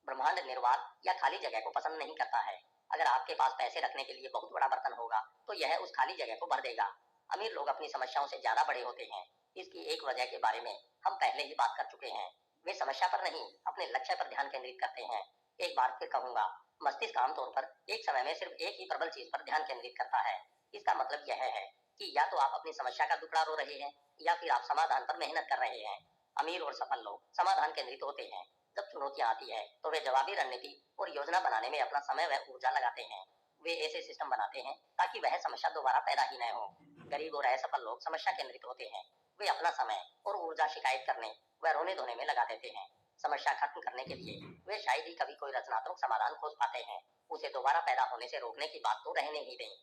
ब्रह्मांड निर्वात या खाली जगह को पसंद नहीं करता है। अगर आपके पास पैसे रखने के लिए बहुत बड़ा बर्तन होगा, तो यह उस खाली जगह को भर देगा। अमीर लोग अपनी समस्याओं से ज्यादा बड़े होते हैं। इसकी एक वजह के बारे में हम पहले ही बात कर चुके हैं। वे समस्या पर नहीं, अपने लक्ष्य पर ध्यान केंद्रित करते हैं। एक बार फिर कहूंगा, मस्तिष्क आमतौर पर एक समय में सिर्फ एक ही प्रबल चीज पर ध्यान केंद्रित करता है। इसका मतलब यह है कि या तो आप अपनी समस्या का दुखड़ा रो रहे हैं, या फिर आप समाधान पर मेहनत कर रहे हैं। अमीर और सफल लोग समाधान केंद्रित होते हैं। जब चुनौतियां आती है, तो वे जवाबी रणनीति और योजना बनाने में अपना समय व ऊर्जा लगाते हैं। वे ऐसे सिस्टम बनाते हैं ताकि वह समस्या दोबारा पैदा ही न हो। गरीब और असफल लोग समस्या केंद्रित होते हैं। वे अपना समय और ऊर्जा शिकायत करने व रोने धोने में लगा देते हैं। समस्या खत्म करने के लिए वे शायद ही कभी कोई रचनात्मक समाधान खोज पाते हैं। उसे दोबारा पैदा होने से रोकने की बात तो रहने ही दें।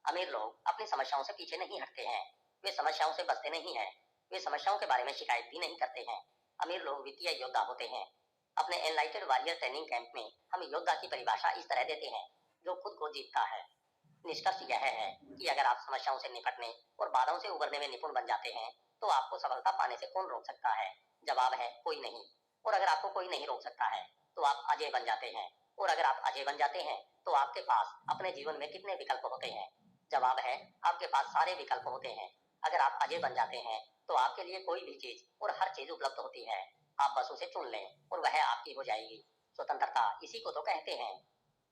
अमीर लोग अपनी समस्याओं से पीछे नहीं हटते हैं। वे समस्याओं से बचते नहीं हैं। वे समस्याओं के बारे में शिकायत भी नहीं करते हैं। अमीर लोग वित्तीय योद्धा होते हैं। अपने एनलाइटेड वॉरियर ट्रेनिंग कैंप में हम योद्धा की परिभाषा इस तरह देते हैं, जो खुद को जीतता है। निष्कर्ष यह है कि अगर आप समस्याओं से निपटने और बाधाओं से उबरने में निपुण बन जाते हैं, तो आपको सफलता पाने से कौन रोक सकता है? जवाब है, कोई नहीं। और अगर आपको कोई नहीं रोक सकता है, तो आप अजय बन जाते हैं। और अगर आप अजय बन जाते हैं, तो आपके पास अपने जीवन में कितने विकल्प होते हैं? जवाब है, आपके पास सारे विकल्प होते हैं। अगर आप अजय बन जाते हैं, तो आपके लिए कोई भी चीज और हर चीज उपलब्ध होती है। आप बस उसे चुन लें और वह आपकी हो जाएगी। स्वतंत्रता इसी को तो कहते हैं।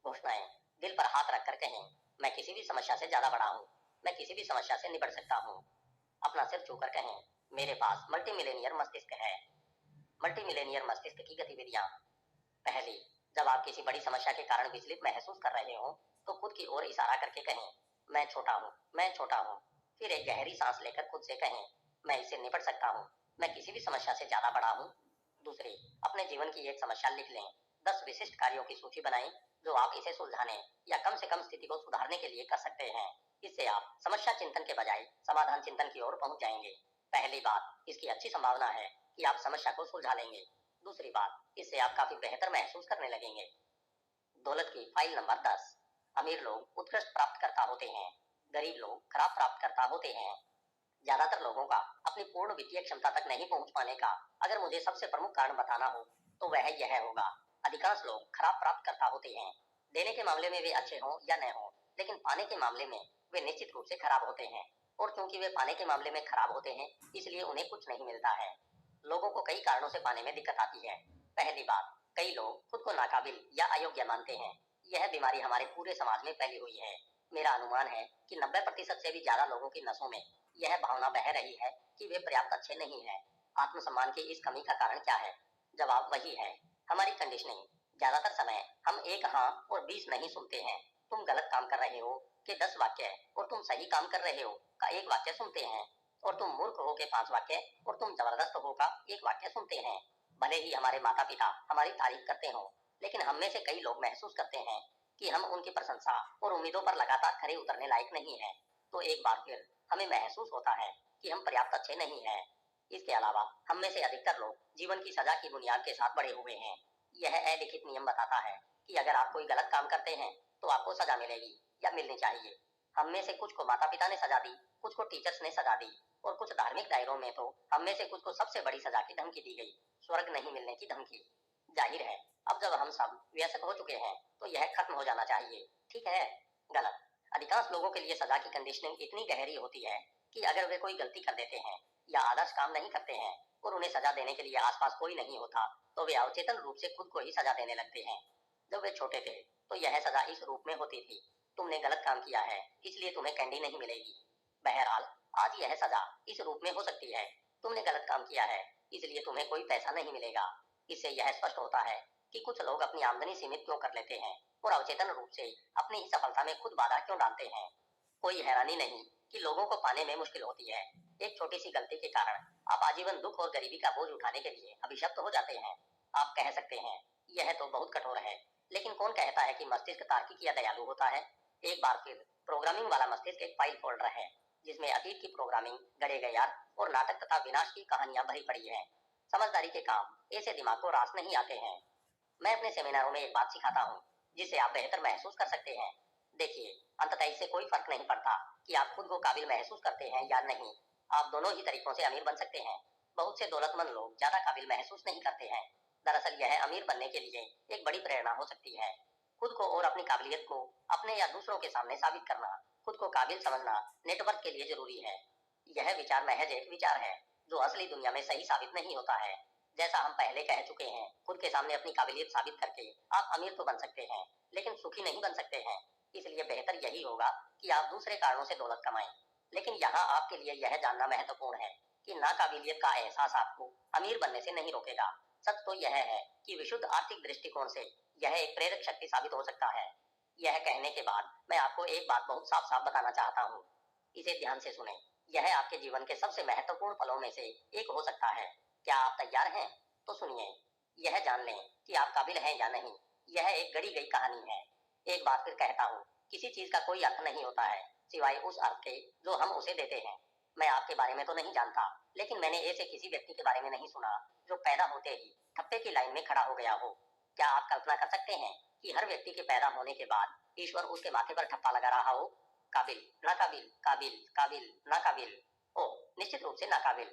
घोषणाएं दिल पर हाथ रखकर कहें, मैं किसी भी समस्या से ज्यादा बड़ा हूँ। मैं किसी भी समस्या से निपट सकता हूँ। अपना सिर छूकर कहें, मेरे पास मल्टी मिलेनियर मस्तिष्क है। मल्टी मिलेनियर मस्तिष्क की गतिविधियां। पहली, जब आप किसी बड़ी समस्या के कारण विचलित महसूस कर रहे हो, तो खुद की ओर इशारा करके कहें, मैं छोटा हूँ, मैं छोटा हूँ। फिर एक गहरी सांस लेकर खुद से कहें, मैं इससे निपट सकता हूँ। मैं किसी भी समस्या से ज्यादा बड़ा हूँ। दूसरी, अपने जीवन की एक समस्या लिख लें। 10 विशिष्ट कार्यों की सूची बनाएं जो आप इसे सुलझाने या कम से कम स्थिति को सुधारने के लिए कर सकते हैं। इससे आप समस्या चिंतन के बजाय समाधान चिंतन की ओर पहुंच जाएंगे। पहली बात, इसकी अच्छी संभावना है कि आप समस्या को सुलझा लेंगे। दूसरी बात, इससे आप काफी बेहतर महसूस करने लगेंगे। दौलत की फाइल नंबर 10। अमीर लोग उत्कृष्ट प्राप्तकर्ता होते हैं। गरीब लोग खराब प्राप्तकर्ता होते हैं। ज्यादातर लोगों का अपनी पूर्ण वित्तीय क्षमता तक नहीं पहुंच पाने का अगर मुझे सबसे प्रमुख कारण बताना हो तो वह यह होगा, अधिकांश लोग खराब प्राप्तकर्ता होते हैं। देने के मामले में वे अच्छे हों या न हों, लेकिन पाने के मामले में वे निश्चित रूप से खराब होते हैं। और क्योंकि वे पाने के मामले में खराब होते हैं, इसलिए उन्हें कुछ नहीं मिलता है। लोगों को कई कारणों से पाने में दिक्कत आती है। पहली बात, कई लोग खुद को नाकाबिल या अयोग्य मानते हैं। यह बीमारी हमारे पूरे समाज में फैली हुई है। मेरा अनुमान है कि 90% से भी ज्यादा लोगों की नसों में यह भावना बह रही है कि वे पर्याप्त अच्छे नहीं हैं। आत्मसम्मान की इस कमी का कारण क्या है? जवाब वही है, हमारी कंडीशनिंग। ज्यादातर समय हम एक हाँ और 20 नहीं सुनते हैं। तुम गलत काम कर रहे हो के 10 वाक्य और तुम सही काम कर रहे हो का एक वाक्य सुनते हैं, और तुम मूर्ख हो के 5 वाक्य और तुम जबरदस्त हो का एक वाक्य सुनते हैं। भले ही हमारे माता पिता हमारी तारीफ करते हो, लेकिन हम में से कई लोग महसूस करते हैं कि हम उनकी प्रशंसा और उम्मीदों पर लगातार खरे उतरने लायक नहीं है। तो एक बार फिर हमें महसूस होता है कि हम पर्याप्त अच्छे नहीं हैं। इसके अलावा हम में से अधिकतर लोग जीवन की सजा की बुनियाद के साथ बड़े हुए हैं। यह अलिखित नियम बताता है कि अगर आप कोई गलत काम करते हैं तो आपको सजा मिलेगी या मिलनी चाहिए। हम में से कुछ को माता पिता ने सजा दी, कुछ को टीचर्स ने सजा दी, और कुछ धार्मिक दायरों में तो हम में से कुछ को सबसे बड़ी सजा की धमकी दी गई, स्वर्ग नहीं मिलने की धमकी। जाहिर है, अब जब हम सब वयस्क हो चुके हैं तो यह खत्म हो जाना चाहिए, ठीक है? गलत। अधिकांश लोगों के लिए सजा की कंडीशनिंग इतनी गहरी होती है कि अगर वे कोई गलती कर देते हैं या आदर्श काम नहीं करते हैं और उन्हें सजा देने के लिए आसपास कोई नहीं होता, तो वे अवचेतन रूप से खुद को ही सजा देने लगते हैं। जब वे छोटे थे तो यह सजा इस रूप में होती थी, तुमने गलत काम किया है इसलिए तुम्हें कैंडी नहीं मिलेगी। बहरहाल, आज यह सजा इस रूप में हो सकती है, तुमने गलत काम किया है इसलिए तुम्हें कोई पैसा नहीं मिलेगा। इससे यह स्पष्ट होता है कि कुछ लोग अपनी आमदनी सीमित क्यों कर लेते हैं और अवचेतन रूप से अपनी ही सफलता में खुद बाधा क्यों डालते हैं। कोई हैरानी नहीं कि लोगों को पाने में मुश्किल होती है। एक छोटी सी गलती के कारण आप आजीवन दुख और गरीबी का बोझ उठाने के लिए अभिशप्त हो जाते हैं। आप कह सकते हैं, यह तो बहुत कठोर है, लेकिन कौन कहता है कि मस्तिष्क तार्किक या दयालु होता है? एक बार फिर, प्रोग्रामिंग वाला मस्तिष्क एक फाइल फोल्डर है जिसमें अतीत की प्रोग्रामिंग, गड़े गए यार और नाटक तथा विनाश की कहानियां भरी पड़ी है। समझदारी के काम ऐसे दिमाग को रास नहीं आते हैं। मैं अपने सेमिनारों में एक बात सिखाता हूँ जिसे आप बेहतर महसूस कर सकते हैं। देखिए, अंततः इससे कोई फर्क नहीं पड़ता कि आप खुद को काबिल महसूस करते हैं या नहीं। आप दोनों ही तरीकों से अमीर बन सकते हैं। बहुत से दौलतमंद लोग ज्यादा काबिल महसूस नहीं करते हैं। दरअसल यह अमीर बनने के लिए एक बड़ी प्रेरणा हो सकती है। खुद को और अपनी काबिलियत को अपने या दूसरों के सामने साबित करना, खुद को काबिल समझना नेटवर्क के लिए जरूरी है। यह विचार महज एक विचार है जो असली दुनिया में सही साबित नहीं होता है। जैसा हम पहले कह चुके हैं, खुद के सामने अपनी काबिलियत साबित करके आप अमीर तो बन सकते हैं, लेकिन सुखी नहीं बन सकते हैं। इसलिए बेहतर यही होगा कि आप दूसरे कारणों से दौलत कमाएं। लेकिन यहाँ आपके लिए यह जानना महत्वपूर्ण है कि नाकाबिलियत का एहसास आपको अमीर बनने से नहीं रोकेगा। सच तो यह है कि विशुद्ध आर्थिक दृष्टिकोण से यह एक प्रेरक शक्ति साबित हो सकता है। यह कहने के बाद मैं आपको एक बात बहुत साफ साफ बताना चाहता हूँ। इसे ध्यान से सुने। यह आपके जीवन के सबसे महत्वपूर्ण पलों में से एक हो सकता है। क्या आप तैयार हैं? तो सुनिए। यह जान लें कि आप काबिल हैं या नहीं, यह एक गढ़ी गई कहानी है। एक बार फिर कहता हूँ, किसी चीज का कोई अर्थ नहीं होता है सिवाय उस अर्थ के जो हम उसे देते हैं। मैं आपके बारे में तो नहीं जानता, लेकिन मैंने ऐसे किसी व्यक्ति के बारे में नहीं सुना जो पैदा होते ही ठप्पे की लाइन में खड़ा हो गया हो। क्या आप कल्पना कर सकते हैं कि हर व्यक्ति के पैदा होने के बाद ईश्वर उसके माथे पर ठप्पा लगा रहा हो? काबिल, नाकाबिल, काबिल, काबिल, नाकाबिल। ओ, निश्चित रूप से नाकाबिल।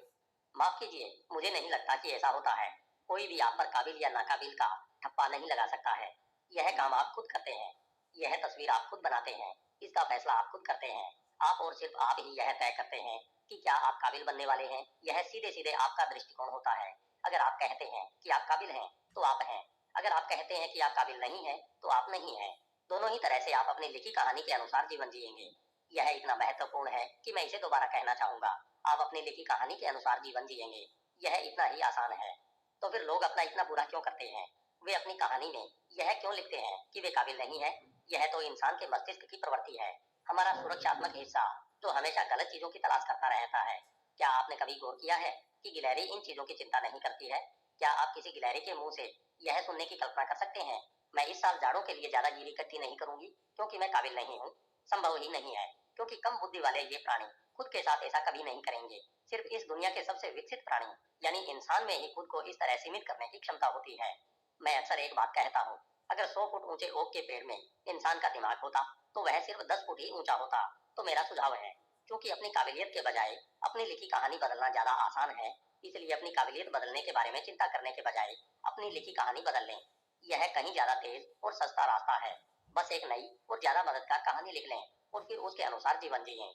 माफ कीजिए, मुझे नहीं लगता कि ऐसा होता है। कोई भी आप पर काबिल या नाकाबिल का ठप्पा नहीं लगा सकता है। यह काम आप खुद करते हैं। यह तस्वीर आप खुद बनाते हैं। इसका फैसला आप खुद करते हैं। आप और सिर्फ आप ही यह तय करते हैं कि क्या आप काबिल बनने वाले हैं। यह सीधे सीधे आपका दृष्टिकोण होता है। अगर आप कहते हैं कि आप काबिल हैं तो आप हैं। अगर आप कहते हैं कि आप काबिल नहीं हैं तो आप नहीं हैं। दोनों ही तरह से आप अपनी लिखी कहानी के अनुसार जीवन जिएंगे। यह इतना महत्वपूर्ण है कि मैं इसे दोबारा कहना चाहूंगा। आप अपनी लिखी कहानी के अनुसार जीवन जिएंगे। यह इतना ही आसान है। तो फिर लोग अपना इतना बुरा क्यों करते हैं? वे अपनी कहानी में यह क्यों लिखते हैं कि वे काबिल नहीं है? यह तो इंसान के मस्तिष्क की प्रवृत्ति है, हमारा सुरक्षात्मक हिस्सा जो हमेशा गलत चीजों की तलाश करता रहता है। क्या आपने कभी गौर किया है कि गिलहरी इन चीजों की चिंता नहीं करती है? क्या आप किसी गिलहरी के मुंह से यह सुनने की कल्पना कर सकते हैं, मैं इस साल जाड़ों के लिए ज्यादा गिरी इकट्ठी नहीं करूंगी क्योंकि मैं काबिल नहीं हूँ? संभव ही नहीं है, क्योंकि कम बुद्धि वाले ये प्राणी खुद के साथ ऐसा कभी नहीं करेंगे। सिर्फ इस दुनिया के सबसे विकसित प्राणी यानी इंसान में ही खुद को इस तरह सीमित करने की क्षमता होती है। मैं अक्सर एक बात कहता हूँ, अगर 100 फुट ऊंचे ओक के पेड़ में इंसान का दिमाग होता तो वह सिर्फ 10 फुट ही ऊंचा होता। तो मेरा सुझाव है, क्योंकि अपनी काबिलियत के बजाय अपनी लिखी कहानी बदलना ज्यादा आसान है, इसलिए अपनी काबिलियत बदलने के बारे में चिंता करने के बजाय अपनी लिखी कहानी बदल लें। यह कहीं ज्यादा तेज और सस्ता रास्ता है। बस एक नई और ज्यादा मददगार कहानी लिख लें और फिर उसके अनुसार जीवन जिएं।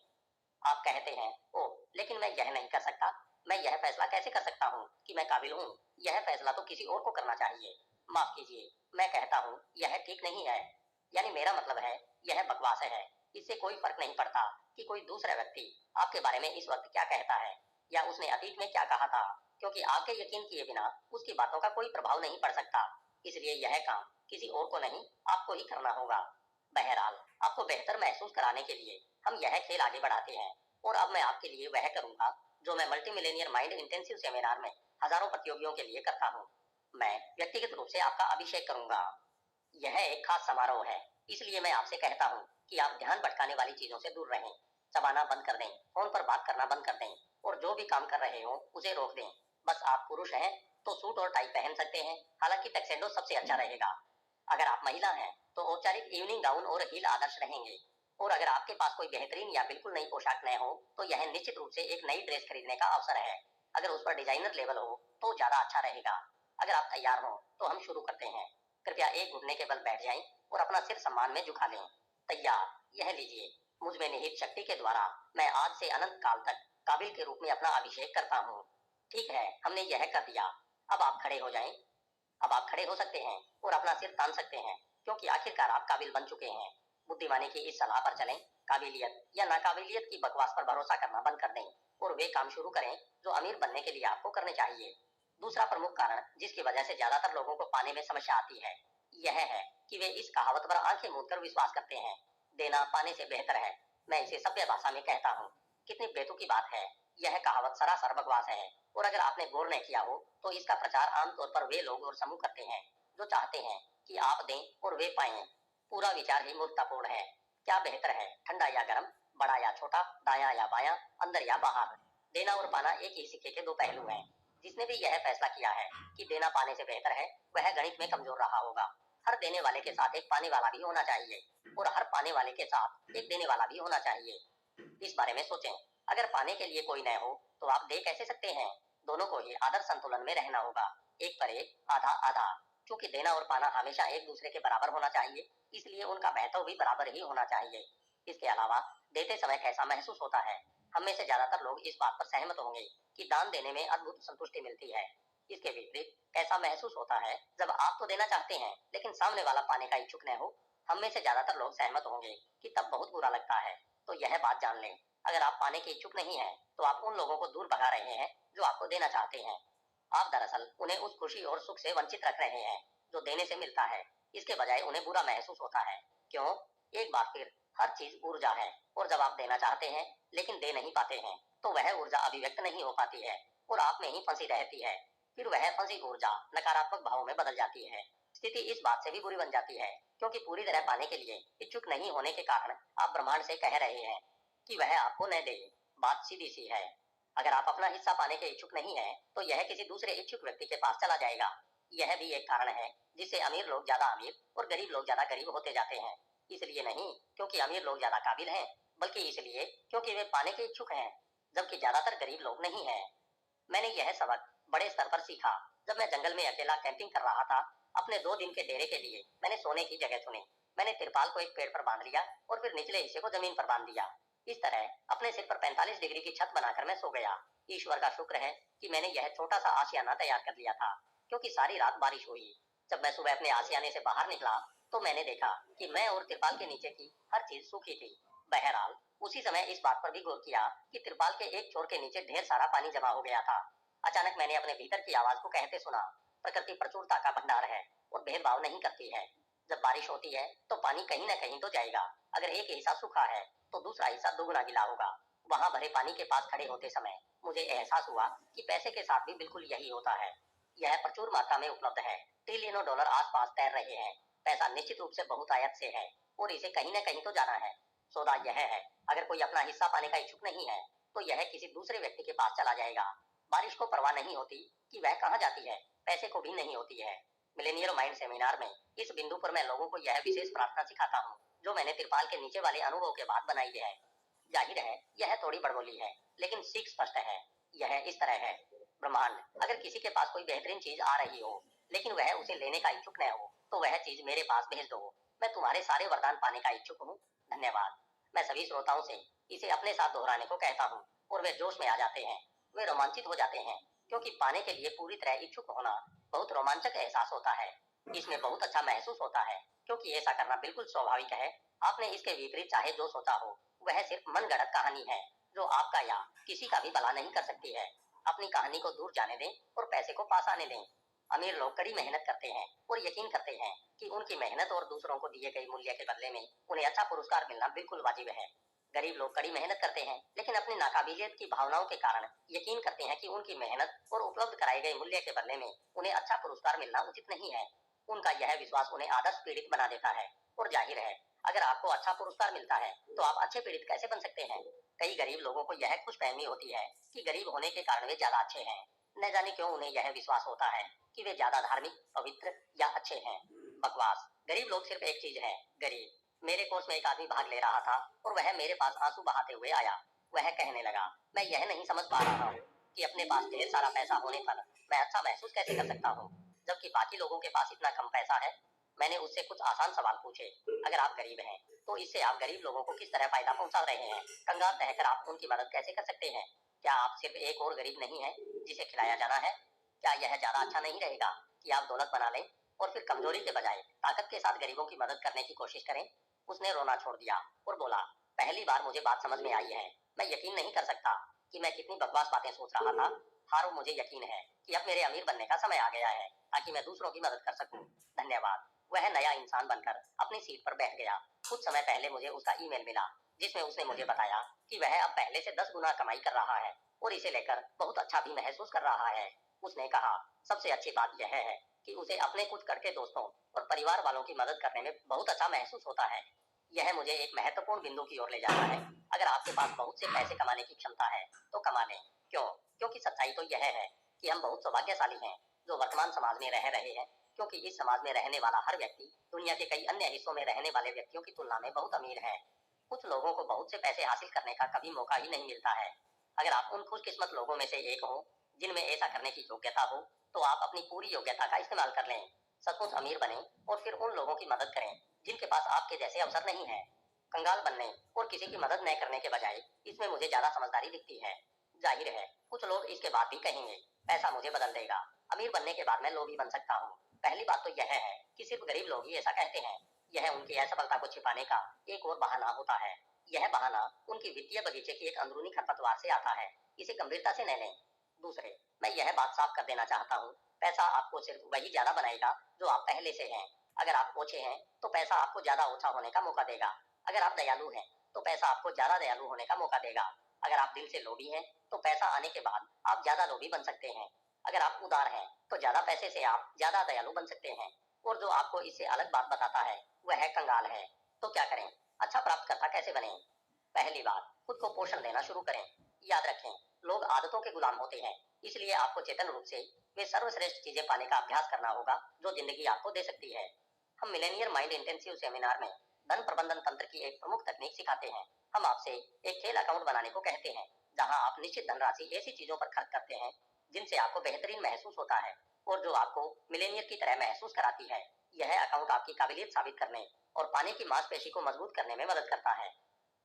आप कहते हैं, ओह लेकिन मैं यह नहीं कर सकता, मैं यह फैसला कैसे कर सकता हूँ कि मैं काबिल हूँ? यह फैसला तो किसी और को करना चाहिए। माफ कीजिए, मैं कहता हूँ यह ठीक नहीं है। यानी मेरा मतलब है, यह बकवास है। इससे कोई फर्क नहीं पड़ता कि कोई दूसरा व्यक्ति आपके बारे में इस वक्त क्या कहता है या उसने अतीत में क्या कहा था, क्योंकि आपके यकीन किए बिना उसकी बातों का कोई प्रभाव नहीं पड़ सकता। इसलिए यह काम किसी और को नहीं, आपको ही करना होगा। बहरहाल, आपको बेहतर महसूस कराने के लिए हम यह खेल आगे बढ़ाते हैं और अब मैं आपके लिए वह करूंगा जो मैं multi Millionaire mind intensive seminar में हजारों प्रतियोगियों के लिए करता हूँ। मैं व्यक्तिगत रूप से आपका अभिषेक करूंगा। यह एक खास समारोह है, इसलिए मैं आपसे कहता हूँ कि आप ध्यान भटकाने वाली चीजों से दूर रहें। चबाना बंद कर दें, फोन पर बात करना बंद कर दें और जो भी काम कर रहे हो उसे रोक दें। बस आप पुरुष हैं तो सूट और टाई पहन सकते हैं, हालांकि टक्सेडो सबसे अच्छा रहेगा। अगर आप महिला हैं तो औपचारिक इवनिंग गाउन और हील आदर्श रहेंगे। और अगर आपके पास कोई बेहतरीन या बिल्कुल नई पोशाक न हो तो यह निश्चित रूप से एक नई ड्रेस खरीदने का अवसर है। अगर उस पर डिजाइनर लेबल हो तो ज्यादा अच्छा रहेगा। अगर आप तैयार हो तो हम शुरू करते हैं। कृपया एक घुटने के बल बैठ जाएं और अपना सिर सम्मान में झुका लें। तैयार? यह लीजिए, मुझ में निहित शक्ति के द्वारा मैं आज से अनंत काल तक काबिल के रूप में अपना अभिषेक करता हूँ। ठीक है, हमने यह कर दिया। अब आप खड़े हो जाएं। अब आप खड़े हो सकते हैं और अपना सिर तान सकते हैं, क्योंकि आखिरकार आप काबिल बन चुके हैं। बुद्धिमानी की इस सलाह पर चलें। काबिलियत या नाकाबिलियत की बकवास पर भरोसा करना बंद कर दें और वे काम शुरू करें जो अमीर बनने के लिए आपको करने चाहिए। दूसरा प्रमुख कारण जिसकी वजह से ज्यादातर लोगों को पाने में समस्या आती है, यह है कि वे इस कहावत पर आंखें मूंद कर विश्वास करते हैं, देना पाने से बेहतर है। मैं इसे सभ्य भाषा में कहता हूँ, कितनी बेतुकी बात है। यह कहावत सरासर बकवास है और अगर आपने गौर नहीं किया हो तो इसका प्रचार आमतौर पर वे लोग और समूह करते हैं जो चाहते हैं कि आप दें और वे पाएं। पूरा विचार ही मूर्खतापूर्ण है। क्या बेहतर है, ठंडा या गर्म, बड़ा या छोटा, दायां या बायां, अंदर या बाहर? देना और पाना एक ही सिक्के के दो पहलू हैं। जिसने भी यह फैसला किया है कि देना पाने से बेहतर है, वह गणित में कमजोर रहा होगा। हर देने वाले के साथ एक पाने वाला भी होना चाहिए और हर पाने वाले के साथ एक देने वाला भी होना चाहिए। इस बारे में सोचें। अगर पाने के लिए कोई न हो तो आप दे कैसे सकते हैं? दोनों को ही आदर संतुलन में रहना होगा, एक पर एक, आधा आधा। क्योंकि देना और पाना हमेशा एक दूसरे के बराबर होना चाहिए, इसलिए उनका महत्व भी बराबर ही होना चाहिए। इसके अलावा देते समय कैसा महसूस होता है? हम में से ज्यादातर लोग इस बात पर सहमत होंगे कि दान देने में अद्भुत संतुष्टि मिलती है। इसके विपरीत कैसा महसूस होता है जब आप तो देना चाहते हैं लेकिन सामने वाला पाने का इच्छुक न हो? हम में से ज्यादातर लोग सहमत होंगे कि तब बहुत बुरा लगता है। तो यह बात जान लें, अगर आप पाने के इच्छुक नहीं हैं तो आप उन लोगों को दूर भगा रहे हैं जो आपको देना चाहते हैं। आप दरअसल उन्हें उस खुशी और सुख से वंचित रख रहे हैं जो देने से मिलता है। इसके बजाय उन्हें बुरा महसूस होता है। क्यों? एक बार फिर, हर चीज ऊर्जा है और जब आप देना चाहते हैं लेकिन दे नहीं पाते हैं तो वह ऊर्जा अभिव्यक्त नहीं हो पाती है और आप में ही फंसी रहती है। फिर वह फंसी ऊर्जा नकारात्मक भावों में बदल जाती है। स्थिति इस बात से भी बुरी बन जाती है क्योंकि पूरी तरह पाने के लिए इच्छुक नहीं होने के कारण आप ब्रह्मांड से कह रहे हैं कि वह आपको न दे। बात सीधी सी है। अगर आप अपना हिस्सा पाने के इच्छुक नहीं हैं तो यह किसी दूसरे इच्छुक व्यक्ति के पास चला जाएगा। यह भी एक कारण है जिससे अमीर लोग ज्यादा अमीर और गरीब लोग ज्यादा गरीब होते जाते हैं। इसलिए नहीं क्योंकि अमीर लोग ज्यादा काबिल हैं, बल्कि इसलिए क्योंकि वे पाने के इच्छुक हैं, जबकि ज्यादातर गरीब लोग नहीं हैं। मैंने यह सबक बड़े स्तर पर सीखा जब मैं जंगल में अकेला कैंपिंग कर रहा था। अपने 2 दिन के डेरे के लिए मैंने सोने की जगह चुनी। मैंने तिरपाल को एक पेड़ पर बांध लिया और फिर निचले हिस्से को जमीन पर बांध दिया। इस तरह अपने सिर पर 45 डिग्री की छत बनाकर मैं सो गया। ईश्वर का शुक्र है कि मैंने यह छोटा सा आशियाना तैयार कर लिया था, क्योंकि सारी रात बारिश हुई। जब मैं सुबह अपने आशियाने से बाहर निकला तो मैंने देखा कि मैं और तिरपाल के नीचे की हर चीज सूखी थी। बहरहाल, उसी समय इस बात पर भी गौर किया कि तिरपाल के एक छोर के नीचे ढेर सारा पानी जमा हो गया था। अचानक मैंने अपने भीतर की आवाज को कहते सुना, प्रकृति प्रचुरता का भंडार है और भेदभाव नहीं करती है। जब बारिश होती है तो पानी कहीं ना कहीं तो जाएगा। अगर एक हिस्सा सूखा है तो दूसरा हिस्सा दोगुना गिला होगा। वहां भरे पानी के पास खड़े होते समय मुझे एहसास हुआ कि पैसे के साथ भी बिल्कुल यही होता है। यह प्रचुर मात्रा में उपलब्ध है। ट्रिलियनों डॉलर आसपास तैर रहे हैं। पैसा निश्चित रूप से बहुतायत से है और इसे कहीं ना कहीं तो जाना है। सौदा यह है, अगर कोई अपना हिस्सा पाने का इच्छुक नहीं है तो यह किसी दूसरे व्यक्ति के पास चला जाएगा। बारिश को परवाह नहीं होती कि वह कहाँ जाती है, पैसे को भी नहीं होती है। मिलेनियर माइंड सेमिनार में इस बिंदु पर मैं लोगों को यह विशेष प्रार्थना सिखाता हूँ जो मैंने तिरपाल के नीचे वाले अनुभव के बाद बनाई है। जाहिर है यह थोड़ी बड़बोली है, लेकिन सीख स्पष्ट है। यह इस तरह है। ब्रह्मांड, अगर किसी के पास कोई बेहतरीन चीज आ रही हो लेकिन वह उसे लेने का इच्छुक न हो तो वह चीज मेरे पास भेज दो। मैं तुम्हारे सारे वरदान पाने का इच्छुक हूँ। धन्यवाद। मैं सभी श्रोताओं से इसे अपने साथ दोहराने को कहता हूँ और वे जोश में आ जाते हैं। वे रोमांचित हो जाते हैं क्योंकि पाने के लिए पूरी तरह इच्छुक होना बहुत रोमांचक एहसास होता है। इसमें बहुत अच्छा महसूस होता है क्योंकि ऐसा करना बिल्कुल स्वाभाविक है। आपने इसके विपरीत चाहे जो सोचा हो वह सिर्फ मनगढ़ंत कहानी है जो आपका या किसी का भी भला नहीं कर सकती है। अपनी कहानी को दूर जाने दें और पैसे को पास आने दें। अमीर लोग कड़ी मेहनत करते हैं और यकीन करते हैं कि उनकी मेहनत और दूसरों को दिए गए मूल्य के बदले में उन्हें अच्छा पुरस्कार मिलना बिल्कुल वाजिब है। गरीब लोग कड़ी मेहनत करते हैं लेकिन अपनी नाकाबिलियत की भावनाओं के कारण यकीन करते हैं कि उनकी मेहनत और उपलब्ध कराए गए मूल्य के बदले में उन्हें अच्छा पुरस्कार मिलना उचित नहीं है। उनका यह विश्वास उन्हें आदर्श पीड़ित बना देता है। और जाहिर है अगर आपको अच्छा पुरस्कार मिलता है तो आप अच्छे पीड़ित कैसे बन सकते हैं। कई गरीब लोगों को यह खुशफहमी होती है कि गरीब होने के कारण वे ज्यादा अच्छे हैं। न जाने क्यों उन्हें यह विश्वास होता है कि वे ज्यादा धार्मिक, पवित्र या अच्छे हैं। बकवास। गरीब लोग सिर्फ एक चीज है, गरीब। मेरे कोर्स में एक आदमी भाग ले रहा था और वह मेरे पास आंसू बहाते हुए आया। वह कहने लगा, मैं यह नहीं समझ पा रहा हूँ कि अपने पास ढेर सारा पैसा होने पर मैं अच्छा महसूस कैसे कर सकता हूँ जबकि बाकी लोगों के पास इतना कम पैसा है। मैंने उससे कुछ आसान सवाल पूछे। अगर आप गरीब हैं तो इससे आप गरीब लोगों को किस तरह फायदा पहुंचा रहे हैं। कंगाल रहकर आप उनकी मदद कैसे कर सकते हैं। क्या आप सिर्फ एक और गरीब नहीं है जिसे खिलाया जाना है। क्या यह ज्यादा अच्छा नहीं रहेगा कि आप दौलत बना लें और फिर कमजोरी के बजाय ताकत के साथ गरीबों की मदद करने की कोशिश करें। उसने रोना छोड़ दिया और बोला, पहली बार मुझे बात समझ में आई है। मैं यकीन नहीं कर सकता कि मैं कितनी बकवास बातें सोच रहा था। हारो, मुझे यकीन है कि अब मेरे अमीर बनने का समय आ गया है ताकि मैं दूसरों की मदद कर सकूं। धन्यवाद। वह नया इंसान बनकर अपनी सीट पर बैठ गया। कुछ समय पहले मुझे उसका ईमेल मिला जिसमें उसने मुझे बताया कि वह अब पहले से 10 गुना कमाई कर रहा है और इसे लेकर बहुत अच्छा भी महसूस कर रहा है। उसने कहा, सबसे अच्छी बात यह है कि उसे अपने कुछ कड़के दोस्तों और परिवार वालों की मदद करने में बहुत अच्छा महसूस होता है। यह मुझे एक महत्वपूर्ण बिंदु की ओर ले जाता है। अगर आपके पास बहुत से पैसे कमाने की क्षमता है तो कमा लें। क्यों? क्योंकि सच्चाई तो यह है कि हम बहुत सौभाग्यशाली हैं जो वर्तमान समाज में रह रहे हैं, क्योंकि इस समाज में रहने वाला हर व्यक्ति दुनिया के कई अन्य हिस्सों में रहने वाले व्यक्तियों की तुलना में बहुत अमीर है। कुछ लोगों को बहुत से पैसे हासिल करने का कभी मौका ही नहीं मिलता है। अगर आप उन खुशकिस्मत लोगों में से एक हो जिनमें ऐसा करने की योग्यता हो तो आप अपनी पूरी योग्यता का इस्तेमाल कर लें। सचमुच अमीर बने और फिर उन लोगों की मदद करें जिनके पास आपके जैसे अवसर नहीं है। कंगाल बनने और किसी की मदद न करने के बजाय इसमें मुझे ज्यादा समझदारी दिखती है। जाहिर है कुछ लोग इसके बाद भी कहेंगे, पैसा मुझे बदल देगा, अमीर बनने के बाद मैं लोभी बन सकता हूँ। पहली बात तो यह है कि सिर्फ गरीब लोग ही ऐसा कहते हैं। यह उनकी असफलता को छिपाने का एक और बहाना होता है। यह बहाना उनकी वित्तीय बगीचे की एक अंदरूनी खरपतवार से आता है। इसे गंभीरता से न लें। दूसरे, मैं यह बात साफ कर देना चाहता हूँ, पैसा आपको सिर्फ वही ज्यादा बनाएगा जो आप पहले से हैं। अगर आप ओछे हैं तो पैसा आपको ज्यादा ओछा होने का मौका देगा। अगर आप दयालु हैं तो पैसा आपको ज्यादा दयालु होने का मौका देगा। अगर आप दिल से लोभी हैं तो पैसा आने के बाद आप ज्यादा लोभी बन सकते हैं। अगर आप उदार हैं तो ज्यादा पैसे से आप ज्यादा दयालु बन सकते हैं। और जो आपको इससे अलग बात बताता है वह कंगाल है। तो क्या करें? अच्छा प्राप्तकर्ता कैसे बने? पहली बात, खुद को पोषण देना शुरू करें। याद रखें, लोग आदतों के गुलाम होते हैं, इसलिए आपको चेतन रूप से वे सर्वश्रेष्ठ चीजें पाने का अभ्यास करना होगा जो जिंदगी आपको दे सकती है। हम मिलेनियर माइंड इंटेंसिव सेमिनार में धन प्रबंधन तंत्र की एक प्रमुख तकनीक सिखाते हैं। हम आपसे एक खेल अकाउंट बनाने को कहते हैं जहां आप निश्चित धनराशि ऐसी चीजों पर खर्च करते हैं जिनसे आपको बेहतरीन महसूस होता है और जो आपको मिलेनियर की तरह महसूस कराती है। यह अकाउंट आपकी काबिलियत साबित करने और पाने की मांसपेशी को मजबूत करने में मदद करता है।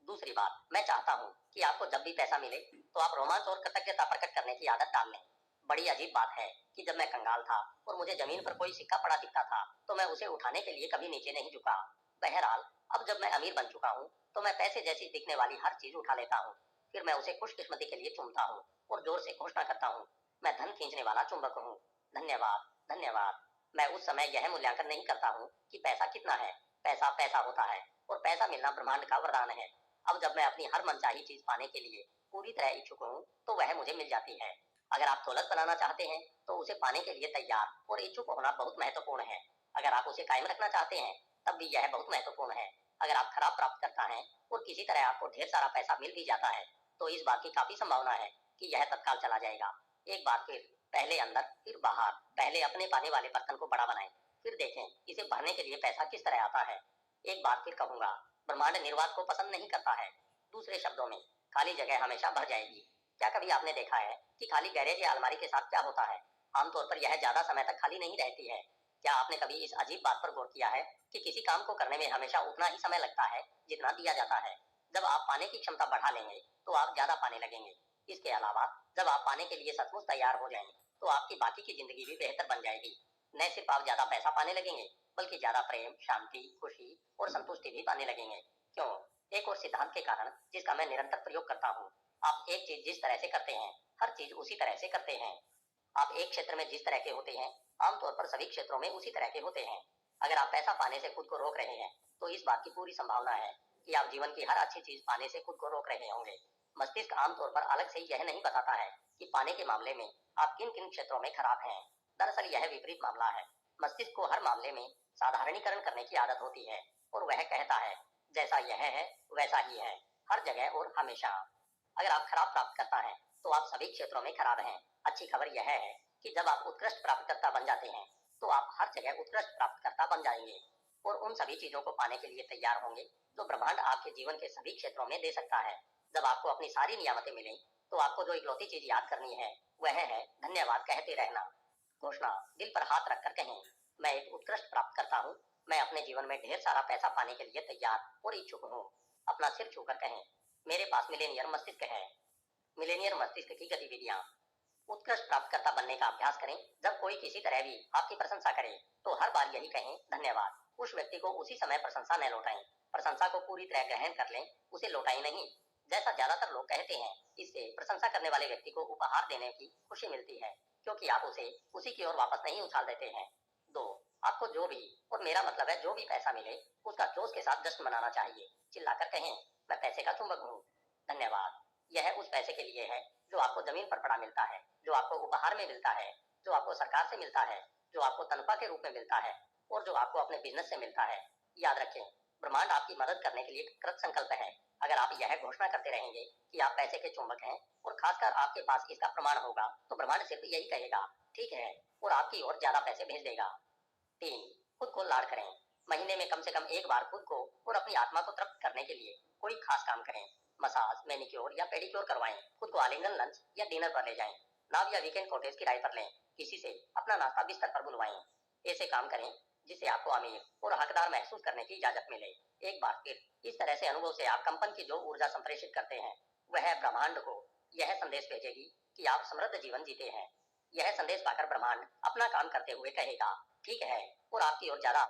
दूसरी बात, मैं चाहता हूँ कि आपको जब भी पैसा मिले तो आप रोमांच और कृतज्ञता प्रकट करने की आदत डाल लें। बड़ी अजीब बात है कि जब मैं कंगाल था और मुझे जमीन पर कोई सिक्का पड़ा दिखता था तो मैं उसे उठाने के लिए कभी नीचे नहीं झुका। बहरहाल, अब जब मैं अमीर बन चुका हूँ तो मैं पैसे जैसी दिखने वाली हर चीज उठा लेता हूँ। फिर मैं उसे खुशकिस्मती के लिए चूमता हूँ और जोर से घोषणा करता हूँ, मैं धन खींचने वाला चुंबक हूँ। धन्यवाद, धन्यवाद। मैं उस समय यह मूल्यांकन नहीं करता हूँ कि पैसा कितना है। पैसा पैसा होता है और पैसा मिलना ब्रह्मांड का वरदान है। अब जब मैं अपनी हर मनचाही चीज पाने के लिए पूरी तरह इच्छुक हूँ तो वह मुझे मिल जाती है। अगर आप दौलत बनाना चाहते हैं तो उसे पाने के लिए तैयार और इच्छुक होना बहुत महत्वपूर्ण है। अगर आप उसे कायम रखना चाहते हैं तब भी यह बहुत महत्वपूर्ण है। अगर आप खराब प्राप्त करता है और किसी तरह आपको ढेर सारा पैसा मिल भी जाता है तो इस बात की काफी संभावना है कि यह तत्काल चला जाएगा। एक बार फिर, पहले अंदर फिर बाहर। पहले अपने पाने वाले बर्तन को बड़ा बनाएं, फिर देखें इसे भरने के लिए पैसा किस तरह आता है। एक बार फिर कहूंगा, ब्रह्मांड निर्वात को पसंद नहीं करता है। दूसरे शब्दों में, खाली जगह हमेशा भर जाएगी। क्या कभी आपने देखा है कि खाली गैरेज या अलमारी के साथ क्या होता है? आमतौर पर यह ज्यादा समय तक खाली नहीं रहती है। क्या आपने कभी इस अजीब बात पर गौर किया है कि किसी काम को करने में हमेशा उतना ही समय लगता है जितना दिया जाता है? जब आप पाने की क्षमता बढ़ा लेंगे तो आप ज्यादा पाने लगेंगे। इसके अलावा जब आप पाने के लिए सचमुच तैयार हो जाएंगे तो आपकी बाकी की जिंदगी भी बेहतर बन जाएगी। न सिर्फ आप ज्यादा पैसा पाने लगेंगे बल्कि ज्यादा प्रेम, शांति, खुशी और संतुष्टि भी पाने लगेंगे। क्यों? एक और सिद्धांत के कारण जिसका मैं निरंतर प्रयोग करता हूँ। आप एक चीज जिस तरह से करते हैं, हर चीज उसी तरह से करते हैं। आप एक क्षेत्र में जिस तरह के होते हैं, आमतौर पर सभी क्षेत्रों में उसी तरह के होते हैं। अगर आप पैसा पाने से खुद को रोक रहे हैं तो इस बात की पूरी संभावना है कि आप जीवन की हर अच्छी चीज पाने से खुद को रोक रहे होंगे। मस्तिष्क आमतौर पर अलग से यह नहीं बताता है कि पाने के मामले में आप किन किन क्षेत्रों में खराब हैं। दरअसल यह विपरीत मामला है। मस्तिष्क को हर मामले में साधारणीकरण करने की आदत होती है और वह कहता है जैसा यह है वैसा ही है, हर जगह और हमेशा। अगर आप खराब प्राप्त करता है तो आप सभी क्षेत्रों में खराब हैं। अच्छी खबर यह है कि जब आप उत्कृष्ट प्राप्तकर्ता बन जाते हैं तो आप हर जगह उत्कृष्ट प्राप्तकर्ता बन जाएंगे और उन सभी चीजों को पाने के लिए तैयार होंगे जो ब्रह्मांड आपके जीवन के सभी क्षेत्रों में दे सकता है। जब आपको अपनी सारी नियामतें मिलें तो आपको जो इकलौती चीज याद करनी है वह है धन्यवाद कहते रहना। घोषणा दिल पर हाथ रखकर कहें, मैं एक उत्कृष्ट प्राप्त करता हूँ। मैं अपने जीवन में ढेर सारा पैसा पाने के लिए तैयार और इच्छुक हूँ। अपना सिर छूकर कहें, मेरे पास मिलेनियर मस्तिष्क है। मिलेनियर मस्तिष्क की गतिविधियां। उत्कृष्ट प्राप्तकर्ता बनने का अभ्यास करें। जब कोई किसी तरह भी आपकी प्रशंसा करे तो हर बार यही कहें, धन्यवाद। उस व्यक्ति को उसी समय प्रशंसा न लौटाएं। प्रशंसा को पूरी तरह ग्रहण कर लें, उसे लौटाएं नहीं। जैसा ज्यादातर लोग कहते हैं, इससे प्रशंसा करने वाले व्यक्ति को उपहार देने की खुशी मिलती है क्योंकि आप उसे उसी की ओर वापस नहीं उछाल देते हैं। 2, आपको जो भी, और मेरा मतलब है जो भी पैसा मिले उसका जोश के साथ जश्न मनाना चाहिए। चिल्लाकर कहें, मैं पैसे का चुंबक हूँ। धन्यवाद। यह उस पैसे के लिए है जो आपको जमीन पर पड़ा मिलता है, जो आपको उपहार में मिलता है, जो आपको सरकार से मिलता है, जो आपको तनख्वाह के रूप में मिलता है और जो आपको अपने बिजनेस से मिलता है। याद रखें, ब्रह्मांड आपकी मदद करने के लिए कृत संकल्प है। अगर आप यह घोषणा करते रहेंगे कि आप पैसे के चुंबक हैं और खासकर आपके पास इसका प्रमाण होगा तो ब्रह्मांड सिर्फ यही कहेगा ठीक है और आपकी ओर ज्यादा पैसे भेज देगा। 3, खुद को लाड करें। महीने में कम से कम एक बार खुद को और अपनी आत्मा को तृप्त करने के लिए कोई खास काम करें। मसाज, मैनिक्योर या पेडिक्योर करवाएं। खुद को आलिंगन लंच या डिनर पर ले जाएं। नाव या वीकेंड कॉटेज किराए पर लें। किसी से अपना नाश्ता बिस्तर पर बुलवाएं। ऐसे काम करें जिससे आपको अमीर और हकदार महसूस करने की इजाजत मिले। एक बार फिर इस तरह से अनुभव से आप कंपन की जो ऊर्जा संप्रेषित करते हैं वह ब्रह्मांड को यह संदेश भेजेगी कि आप समृद्ध जीवन जीते हैं। यह संदेश पाकर ब्रह्मांड अपना काम करते हुए कहेगा ठीक है और आपकी ओर ज्यादा